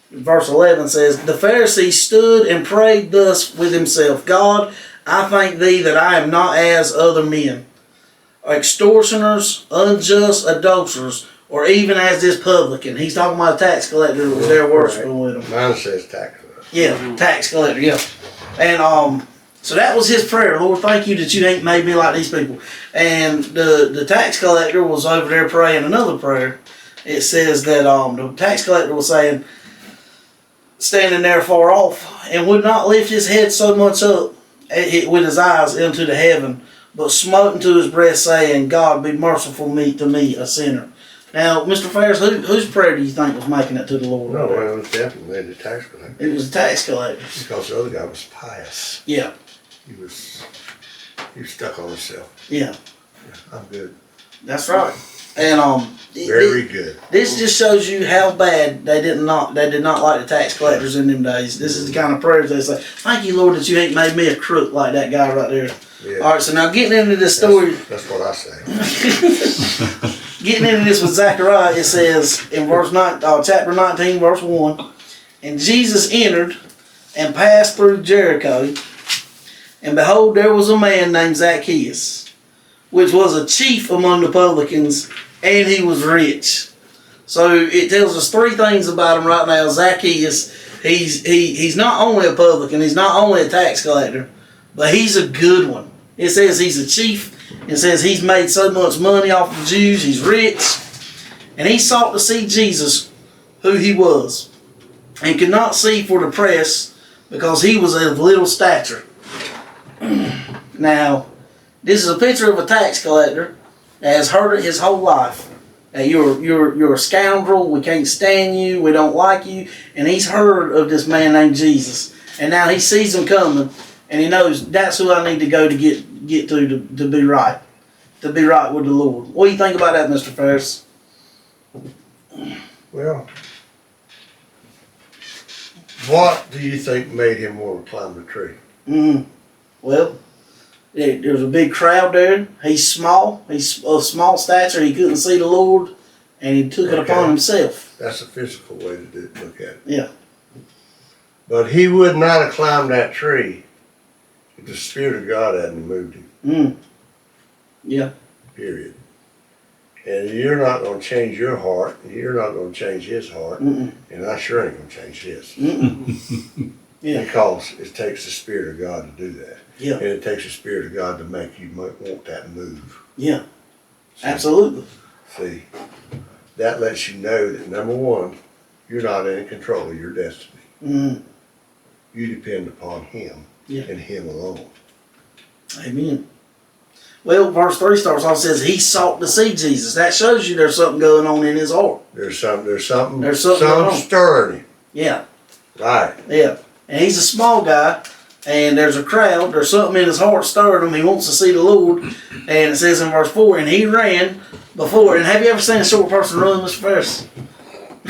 Verse 11 says, the Pharisee stood and prayed thus with himself, God, I thank thee that I am not as other men, extortioners, unjust, adulterers, or even as this publican. He's talking about a tax collector who was there worshiping with him. Mine says tax collector. Yeah, tax collector, yeah. And so that was his prayer. Lord, thank you that you ain't made me like these people. And the tax collector was over there praying another prayer. It says that the tax collector was saying, standing there far off, and would not lift his head so much up with his eyes into the heaven, but smote into his breast, saying, God, be merciful to me, a sinner. Now, Mr. Ferris, whose prayer do you think was making it to the Lord? No, it was definitely the tax collector. It was the tax collector. Because the other guy was pious. Yeah. He was stuck on himself. Yeah. I'm good. That's right. And Very good. This just shows you how bad they did not like the tax collectors in them days. This is the kind of prayers they say, thank you, Lord, that you ain't made me a crook like that guy right there. Yeah. All right, so now getting into this story. That's what I say. Getting into this with Zechariah, it says in chapter 19, verse 1, and Jesus entered and passed through Jericho, and behold, there was a man named Zacchaeus, which was a chief among the publicans, and he was rich. So it tells us three things about him right now. Zacchaeus, he's not only a publican, he's not only a tax collector, but he's a good one. It says he's a chief. It says he's made so much money off the Jews, he's rich. And he sought to see Jesus, who he was, and could not see for the press because he was of little stature. Now, this is a picture of a tax collector that has heard it his whole life. You're a scoundrel, we can't stand you, we don't like you. And he's heard of this man named Jesus. And now he sees him coming, and he knows that's who I need to go to get to be right. To be right with the Lord. What do you think about that, Mr. Ferris? Well, what do you think made him want to climb the tree? Well, there's a big crowd there. He's small. He's of small stature. He couldn't see the Lord, and he took it upon himself. That's a physical way to look at it. Yeah. But he would not have climbed that tree if the Spirit of God hadn't moved him. Yeah. Period. And you're not going to change your heart, and you're not going to change his heart, and I sure ain't going to change his. Yeah. Because it takes the Spirit of God to do that. Yeah. And it takes the Spirit of God to make you want that move. Yeah. Absolutely. See, that lets you know that, number one, you're not in control of your destiny. You depend upon Him and Him alone. Amen. Well, verse 3 starts off, says he sought to see Jesus. That shows you there's something going on in his heart. There's something going on. stirring him. Yeah. Right. Yeah. And he's a small guy, and there's a crowd. There's something in his heart stirring him. He wants to see the Lord. And it says in verse 4, and he ran before. And have you ever seen a short person run, Mr. Ferris?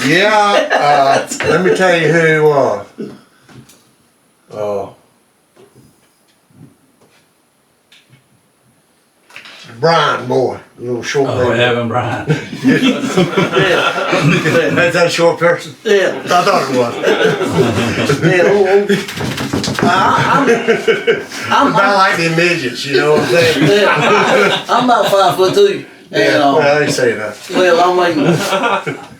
Yeah. Let me tell you who he was. Brian boy, a little short Oh, man. Evan Brian. Yeah. That's that short person? Yeah. I thought it was. I'm About like the midgets, you know what I'm saying? Yeah, I'm about 5'2", and Well, I ain't saying that. well, I mean,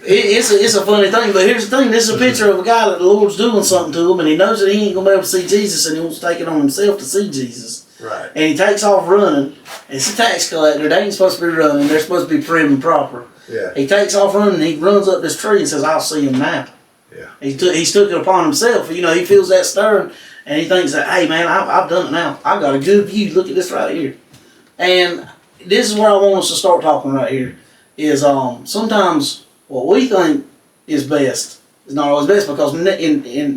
it's a funny thing. But here's the thing: this is a picture of a guy that the Lord's doing something to him, and he knows that he ain't gonna be able to see Jesus, and he wants to take it on himself to see Jesus. Right. And he takes off running. It's a tax collector. They ain't supposed to be running. They're supposed to be prim and proper. Yeah. He takes off running. He runs up this tree and says, "I'll see him now." Yeah. He's took it upon himself. You know, he feels that stirring, and he thinks that, "Hey, man, I've done it now. I've got a good view. Look at this right here." And this is where I want us to start talking right here. Is sometimes what we think is best is not always best, because in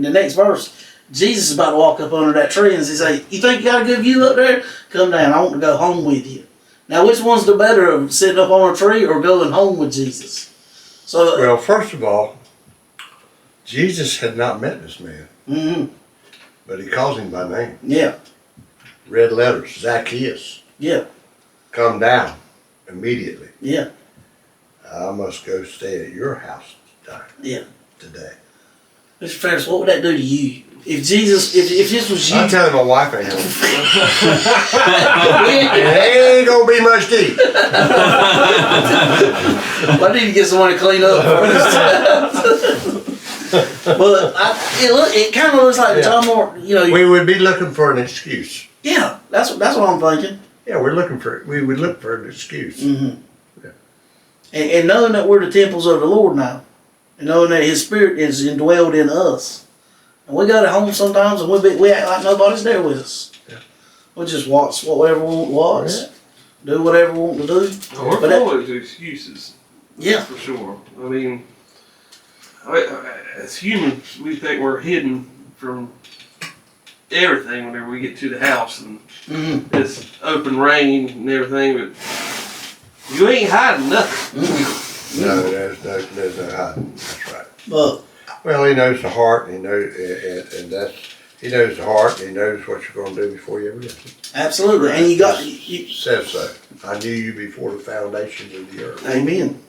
the next verse, Jesus is about to walk up under that tree and he say, "You think you got a good view up there? Come down. I want to go home with you." Now, which one's the better of sitting up on a tree or going home with Jesus? So, Well, first of all, Jesus had not met this man, mm-hmm, but he calls him by name. yeah, Red letters, Zacchaeus, yeah, come down immediately. yeah, I must go stay at your house yeah. today. Mr. Ferris, what would that do to you? If Jesus, if this was you, I'm telling my wife ain't home. It ain't gonna be much to eat. I need to get someone to clean up. But it kind of looks like the Tom Moore, you know. We would be looking for an excuse. Yeah, that's what I'm thinking. Yeah, we would look for an excuse. Mm-hmm. Yeah. And knowing that we're the temples of the Lord now, and knowing that His Spirit is indwelled in us, and we go to home sometimes and we act like nobody's there with us. Yeah. We just watch whatever we want to watch, do whatever we want to do. We're But full of excuses. Yeah. For sure. I mean, as humans, we think we're hidden from everything whenever we get to the house and Mm-hmm. it's open rain and everything, but you ain't hiding nothing. Mm-hmm. No, there's no hiding. That's right. But Well, he knows the heart, and he knows, he knows the heart, and he knows what you're going to do before you ever get to. absolutely, and you Says so. I knew you before the foundations of the earth. Amen.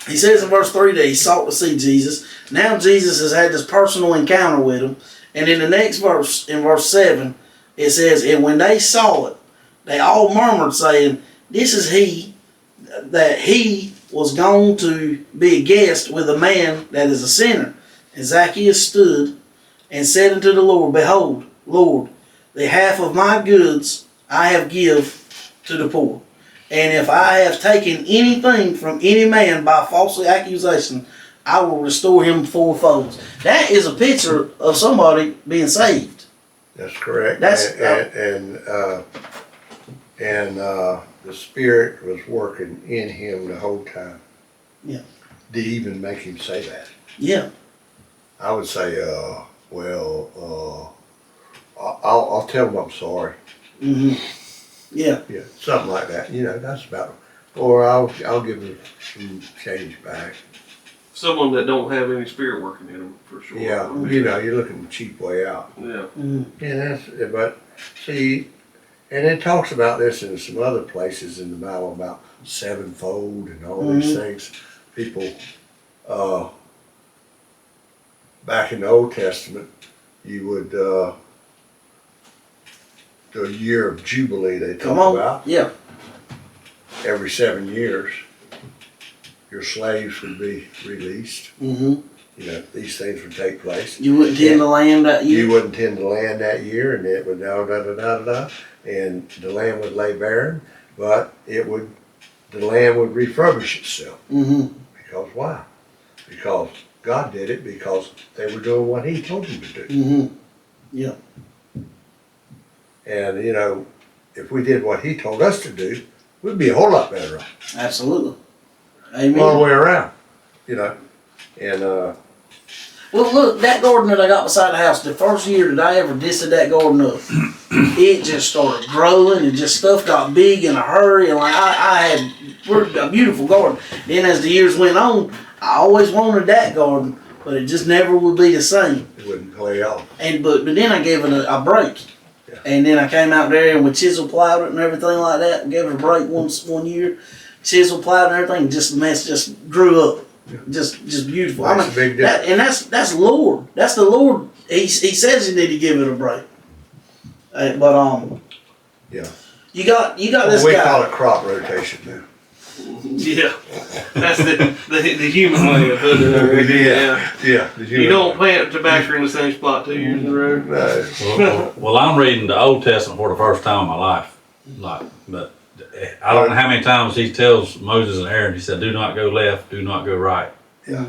He says in verse 3 that he sought to see Jesus. Now Jesus has had this personal encounter with him. And in the next verse, in verse 7, it says, "And when they saw it, they all murmured, saying, This is he, that he was gone to be a guest with a man that is a sinner. And Zacchaeus stood and said unto the Lord, Behold, Lord, the half of my goods I have give to the poor. And if I have taken anything from any man by false accusation, I will restore him fourfold." That is a picture of somebody being saved. That's correct. That's and the Spirit was working in him the whole time. Yeah. To even make him say that. Yeah. I would say, I'll tell him I'm sorry. Mm-hmm. Yeah. Yeah, something like that. You know, that's about. Or I'll give him some change back. Someone that don't have any spirit working in them, for sure. Yeah, you know, you're looking the cheap way out. Yeah. Mm-hmm. Yeah, but see, and it talks about this in some other places in the Bible about sevenfold and all these things. People, back in the Old Testament, you would, the year of Jubilee they Come talk on. about, Yeah. every 7 years, your slaves would be released. Mm-hmm. You know, these things would take place. You wouldn't tend the land that year. You wouldn't tend the land that year, and it would and the land would lay barren, but the land would refurbish itself. Mm-hmm. Because why? Because God did it, because they were doing what He told them to do. Mm-hmm. Yeah. And you know, if we did what He told us to do, we'd be a whole lot better off. Absolutely. Amen. All the way around. You know, and Well, look, that garden that I got beside the house, the first year that I ever disted that garden up, it just started growing and just stuff got big in a hurry. And like I had a beautiful garden. Then as the years went on, I always wanted that garden, but it just never would be the same. it wouldn't play off. And but then I gave it a break. Yeah. And then I came out there and we chisel plowed it and everything like that. We gave it a break one year. Chisel plowed and everything. Just the mess just grew up. Just beautiful. Makes a big difference. That's Lord. That's the Lord. He says you need to give it a break. But Yeah. you got this We guy. call it crop rotation now. Yeah, that's the human way of putting it. I reckon. Yeah. You don't plant tobacco in the same spot 2 years in a row. No. Well, I'm reading the Old Testament for the first time in my life. But I don't know how many times he tells Moses and Aaron, he said, do not go left, do not go right. Yeah.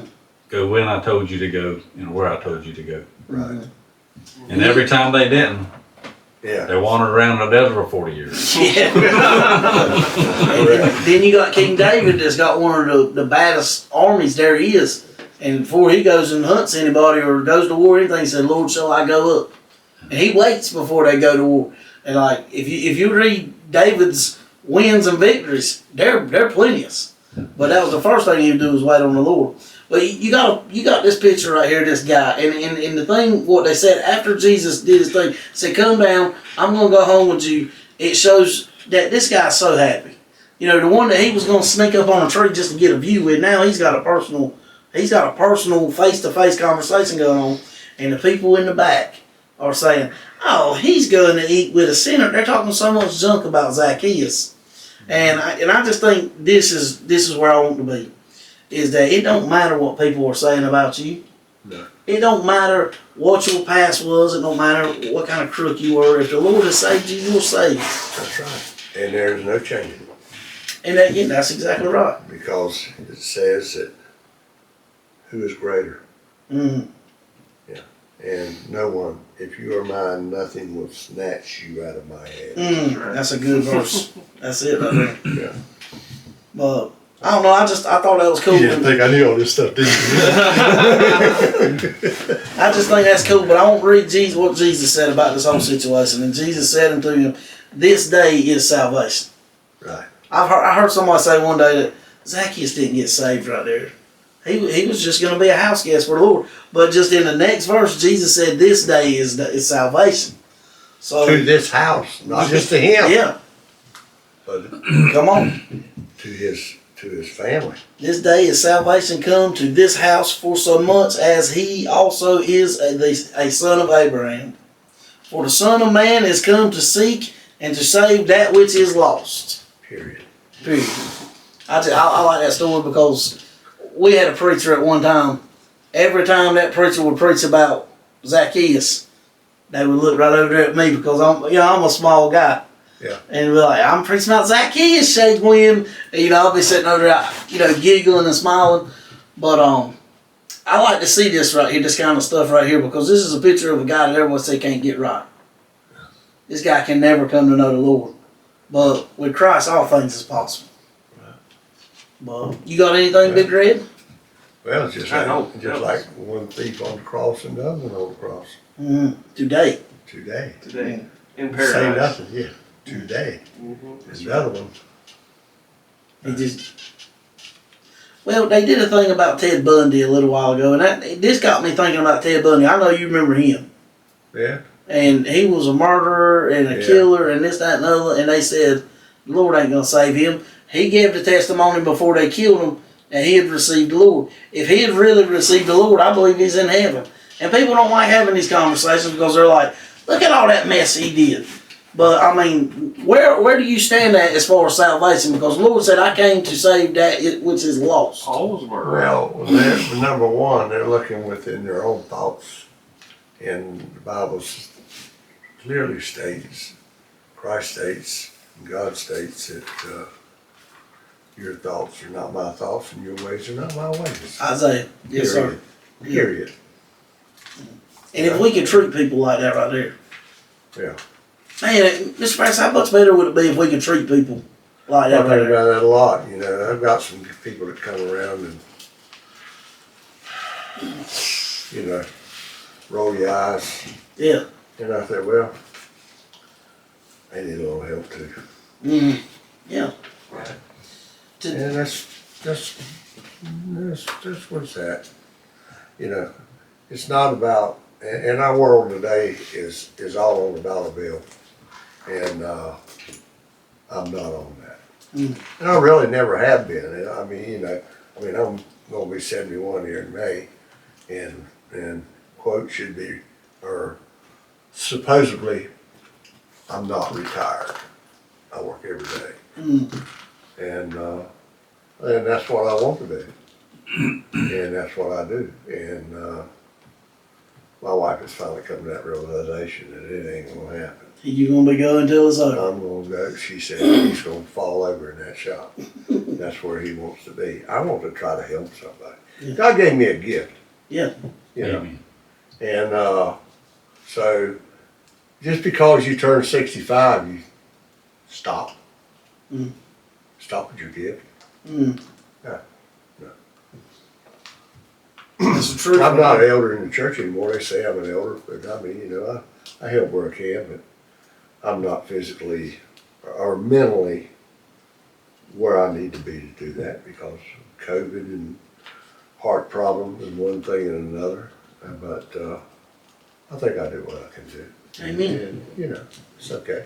Go when I told you to go and where I told you to go. Right. And every time they didn't, Yeah. they wandered around the desert for 40 years. Yeah. And then you got King David that's got one of the baddest armies. There he is. And before he goes and hunts anybody or goes to war or anything, he said, Lord, shall I go up? And he waits before they go to war. And like, if you read David's wins and victories, they're plenteous. But that was the first thing he would do was wait on the Lord. But you got this picture right here, this guy, and the thing, what they said after Jesus did his thing, said, "Come down, I'm gonna go home with you." It shows that this guy's so happy. You know, the one that he was gonna sneak up on a tree just to get a view with, now he's got a personal face-to-face conversation going on, and the people in the back are saying, "Oh, he's going to eat with a sinner." They're talking so much junk about Zacchaeus, and I just think this is where I want to be. Is that it don't matter what people are saying about you. No. It don't matter what your past was. It don't matter what kind of crook you were. If the Lord has saved you, you're saved. That's right. And there's no changing it. And again, that's exactly right. Because it says that who is greater? Mm. And no one, if you are mine, nothing will snatch you out of my hand. That's a good verse. That's it right there. Yeah. But I don't know. I thought that was cool. You didn't think I knew all this stuff, did you? I just think that's cool. But I won't read what Jesus said about this whole situation. And Jesus said unto him, "This day is salvation." Right. I heard somebody say one day that Zacchaeus didn't get saved right there. He was just going to be a house guest for the Lord. But just in the next verse, Jesus said, "This day is salvation." So To this house, not just to him, yeah, but come on. to his family. This day is salvation come to this house, for so much as he also is a son of Abraham. For the Son of Man is come to seek and to save that which is lost. Period. Period. I like that story because we had a preacher at one time. Every time that preacher would preach about Zacchaeus, they would look right over there at me because I'm a small guy. Yeah. And be like, "I'm preaching about Zacchaeus, shake wind." And, I'll be sitting over there, giggling and smiling. But I like to see this right here, this kind of stuff right here, because this is a picture of a guy that everyone say can't get right. This guy can never come to know the Lord. But with Christ, all things is possible. But you got anything, Big Red? Well, it's just I know. like one thief on the cross and the other one on the cross. Today. Today. Today in Say paradise. nothing, yeah. Today. Mm-hmm. And the other one. Well, they did a thing about Ted Bundy a little while ago, and this got me thinking about Ted Bundy. I know you remember him. Yeah. And he was a murderer and a killer and this, that, and the other. And they said, the Lord ain't going to save him. He gave the testimony before they killed him and he had received the Lord. If he had really received the Lord, I believe he's in heaven. And people don't like having these conversations because they're like, look at all that mess he did. But, I mean, where do you stand at as far as salvation? Because the Lord said, I came to save that which is lost. All's murder. Well, number one, they're looking within their own thoughts. And the Bible clearly states, Christ states, and God states that your thoughts are not my thoughts and your ways are not my ways. Isaiah. Yes, sir. Period. And if we could treat people like that right there. Yeah. Man, Mr. Francis, how much better would it be if we could treat people like I that think right there? about that a lot. I've got some people that come around and, roll your eyes. Yeah. And I said, well, they need a little help too. Mm-hmm. Yeah. And that's what it's at. It's not about and our world today is all on the dollar bill, and I'm not on that. And I really never have been. I mean, I'm gonna be 71 here in May, and quote should be, or supposedly, I'm not retired. I work every day, and that's what I want to do, and that's what I do, and my wife has finally come to that realization that it ain't gonna happen. You gonna be going till it's over. I'm gonna go. She said he's gonna fall over in that shop. That's where he wants to be. I want to try to help somebody. Yeah. God gave me a gift. Yeah. You know, Amen. and so just because you turn 65, you stop. Mm. Stop with your gift. Mm. Yeah. That's the truth. I'm not an elder in the church anymore. They say I'm an elder, but I mean, I help where I can, but I'm not physically or mentally where I need to be to do that because of COVID and heart problems and one thing and another. But I think I do what I can do. Amen. And, it's okay.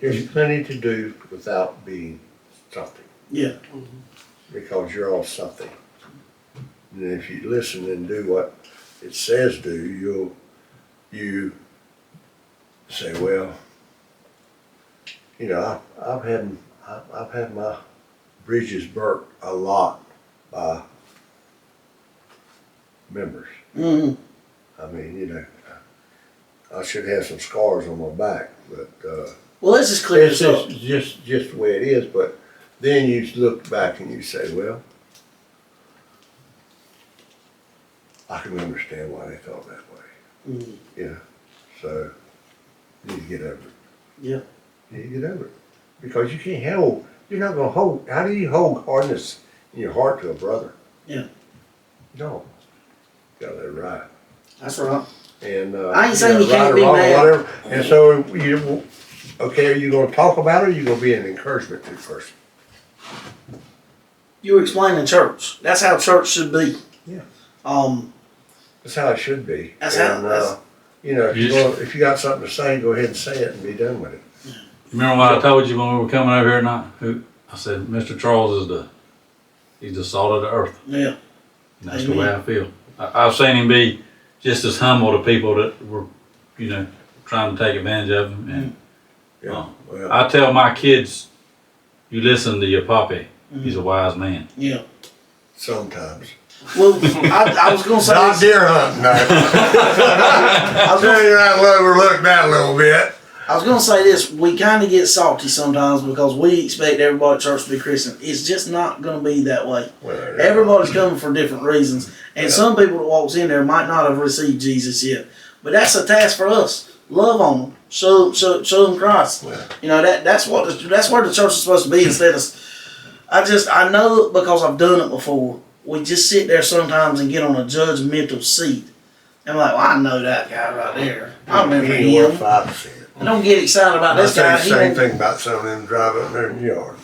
There's plenty to do without being something. Yeah. Because you're all something. And if you listen and do what it says do, you say, well, I've had my bridges burnt a lot by members. Mm. I mean, I should have some scars on my back, but Well, let's just clear it's this up. just the way it is. But then you look back and you say, well, I can understand why they felt that way. Mm. So you need to get over it. Yeah. You need to get over it. Because you're not gonna hold, how do you hold hardness in your heart to a brother? Yeah. No. Gotta let it ride. That's right. And, I ain't saying you right can't or be wrong or mad. whatever. And so are you gonna talk about it or are you gonna be an encouragement to the person? You were explaining church. That's how church should be. Yeah. That's how it should be. That's and, how. if you got something to say, go ahead and say it and be done with it. Remember what I told you when we were coming over here tonight? I said, Mr. Charles he's the salt of the earth. Yeah. And that's the way I feel. I've seen him be just as humble to people that were, trying to take advantage of him. And Yeah. Well, I tell my kids, you listen to your papi. He's a wise man. Yeah. sometimes. Well, I was gonna say Not this. deer hunting, no. I was Tell gonna, you, I overlooked that a little bit. I was gonna say this. We kind of get salty sometimes because we expect everybody at church to be Christian. It's just not gonna be that way. Well, Everybody's coming for different reasons, and some people that walks in there might not have received Jesus yet. But that's a task for us. Love on them, show them Christ. Yeah. That's where the church is supposed to be. Instead of, I know because I've done it before. We just sit there sometimes and get on a judgmental seat. And I'm like, well, I know that guy right there. I remember He ain't worth him. 5%. I don't get excited about I this say guy. the He same won't- thing about some of them drive up there in the yard.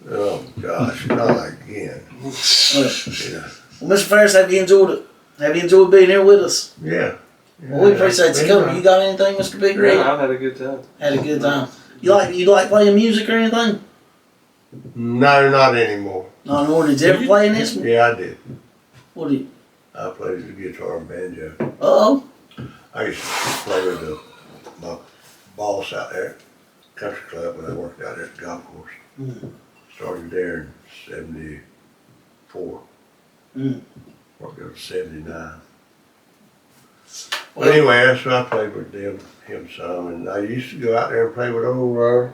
Oh gosh, not again. Well, Yeah. Well, Mr. Ferris, have you enjoyed it? Have you enjoyed being here with us? Yeah. Well, we appreciate you coming. You got anything, Mr. Big Red? Yeah, I've had a good time. Had a good time. You like playing music or anything? No, not anymore. No, nor did you ever play an instrument? Yeah, I did. What did you? I played the guitar and banjo. Uh-oh. I used to play with my boss out there at Country Club when I worked out there at the golf course. Mm. Started there in 74. Mm. Worked up to 79. But Well, anyway, so I played with him some, and I used to go out there and play with old, oh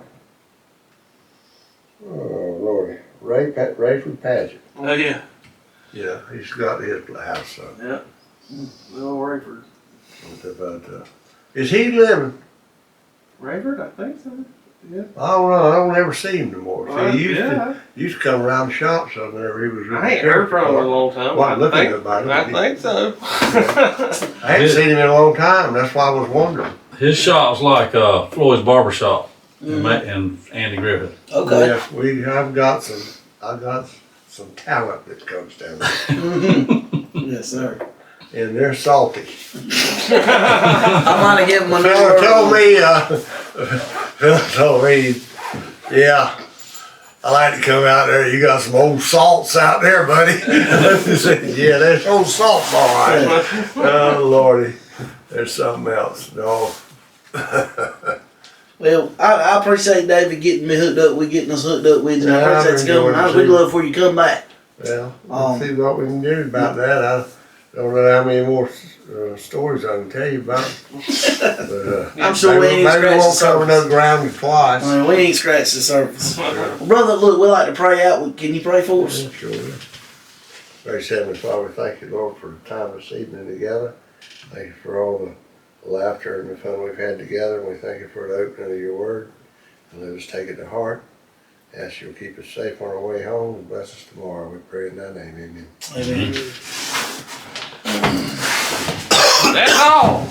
Lordy, Rayford Paget. Oh yeah, Yeah, he used to go out to his house, so. yeah. Little Rayford. But, is he living? Rayford, I think so. Yeah. I don't know. I don't ever see him no more. See, he yeah. used to come around the shop so whenever he was. I ain't heard from him in a long time. Well, looking I think, about it, I think so. I hadn't seen him in a long time. That's why I was wondering. His shop's like Floyd's Barber Shop Mhm. and Andy Griffith. okay. Yes, I've got some talent that comes down there. Mhm. Yes, sir. and they're salty. I might have given one. Phil told me, Phil told me, yeah, I like to come out there. You got some old salts out there, buddy. I said, yeah, there's old salts, all right. Oh, Lordy, there's something else. No. Well, I appreciate David getting us hooked up with you. And I appreciate you coming. We'd love for you to come back. Well, we'll see what we can do about that. I don't know how many more stories I can tell you about. But, I'm sure we ain't maybe scratched the won't cover no surface. ground twice. I mean, we ain't scratched the surface. Well, brother, look, we like to pray out. Can you pray for us? Yeah, sure. Gracious Heavenly Father, thank you, Lord, for the time this evening together. Thank you for all the laughter and the fun we've had together. And we thank you for the opening of your word. And let us take it to heart. Ask you'll keep us safe on our way home and bless us tomorrow. We pray in thy name. Amen. Amen. That's all.